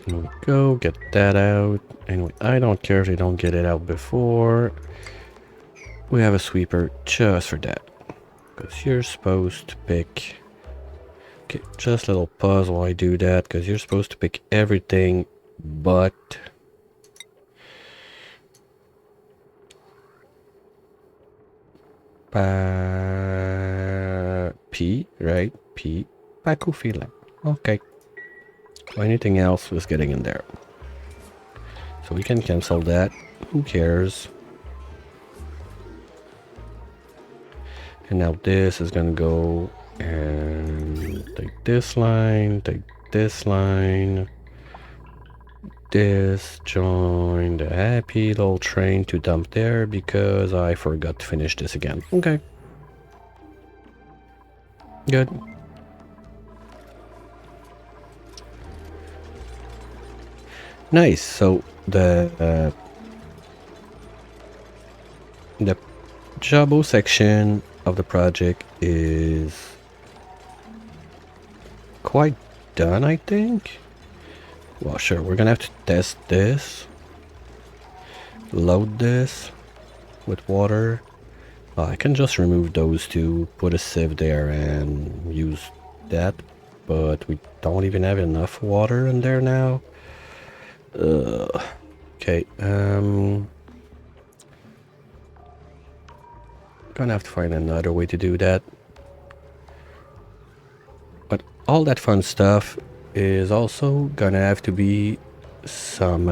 Here we go, get that out. Anyway, I don't care if they don't get it out before. We have a sweeper just for that. Because you're supposed to pick... Okay, just a little pause while I do that, because you're supposed to pick everything but... P, right? P. Pacufila. Okay. Anything else was getting in there. So we can cancel that. Who cares? And now this is gonna go and take this line, this, join the happy little train to dump there because I forgot to finish this again. Okay. Good. Nice. So the Jabo section of the project is quite done, I think. Well, sure, we're gonna have to test this. Load this with water. I can just remove those two, put a sieve there and use that, but we don't even have enough water in there now. Okay, gonna have to find another way to do that. But all that fun stuff is also gonna have to be some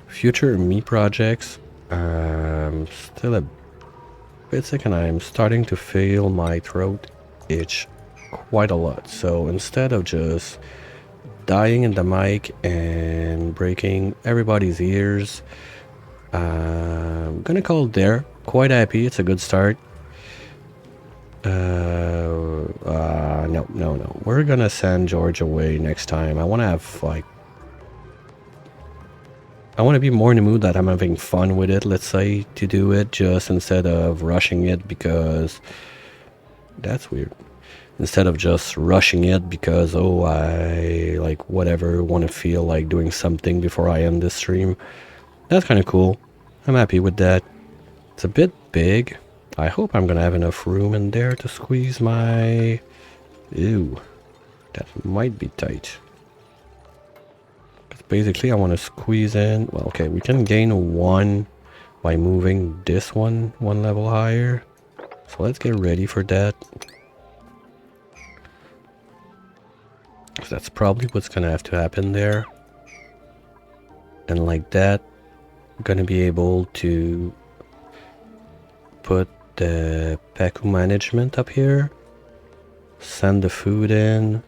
future me projects. Still a bit sick and I'm starting to feel my throat itch quite a lot. So instead of just dying in the mic and breaking everybody's ears, I'm gonna call it there. Quite happy, it's a good start. No. We're gonna send George away next time. I wanna have like... I wanna be more in the mood that I'm having fun with it, let's say, to do it, just instead of rushing it because... That's weird. Instead of just rushing it because, oh, I, like, whatever, want to feel like doing something before I end this stream. That's kind of cool. I'm happy with that. It's a bit big. I hope I'm gonna have enough room in there to squeeze my... Ew. That might be tight. Because basically I want to squeeze in... Well, okay, we can gain one by moving this one level higher. So let's get ready for that. So that's probably what's gonna have to happen there. And like that, I'm gonna be able to put the Paku management up here, send the food in,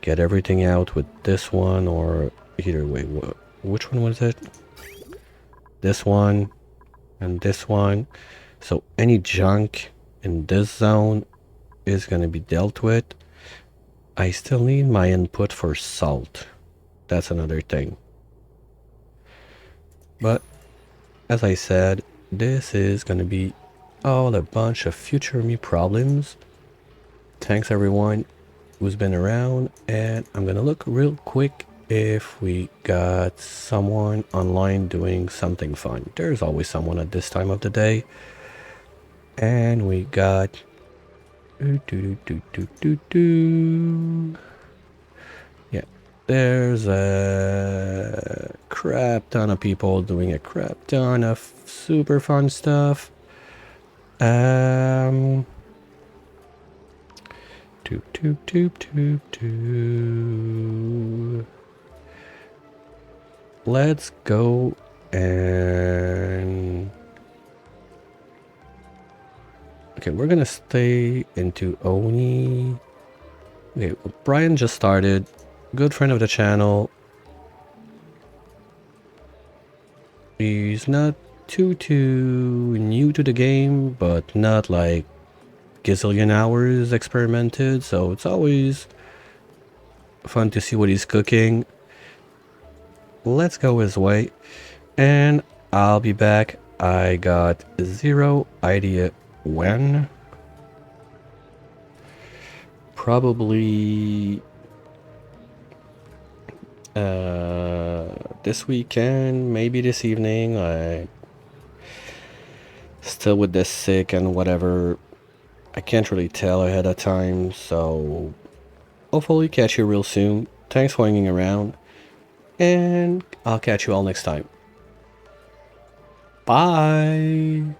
get everything out with this one, or either way. Which one was it? This one and this one. So any junk in this zone is gonna be dealt with. I still need my input for salt. That's another thing. But as I said, this is gonna be all a bunch of future me problems. Thanks everyone who's been around, and I'm gonna look real quick if we got someone online doing something fun. There's always someone at this time of the day. And we got yeah, there's a crap ton of people doing a crap ton of super fun stuff. Toop toop toop toop toop. Let's go and okay, we're gonna stay into Oni. Okay, well, Brian just started. Good friend of the channel. He's not too new to the game, but not like gazillion hours experimented, so it's always fun to see what he's cooking. Let's go his way, and I'll be back. I got zero idea when. Probably this weekend, maybe this evening. I still with this sick and whatever. I can't really tell ahead of time, so hopefully catch you real soon. Thanks for hanging around, and I'll catch you all next time. Bye!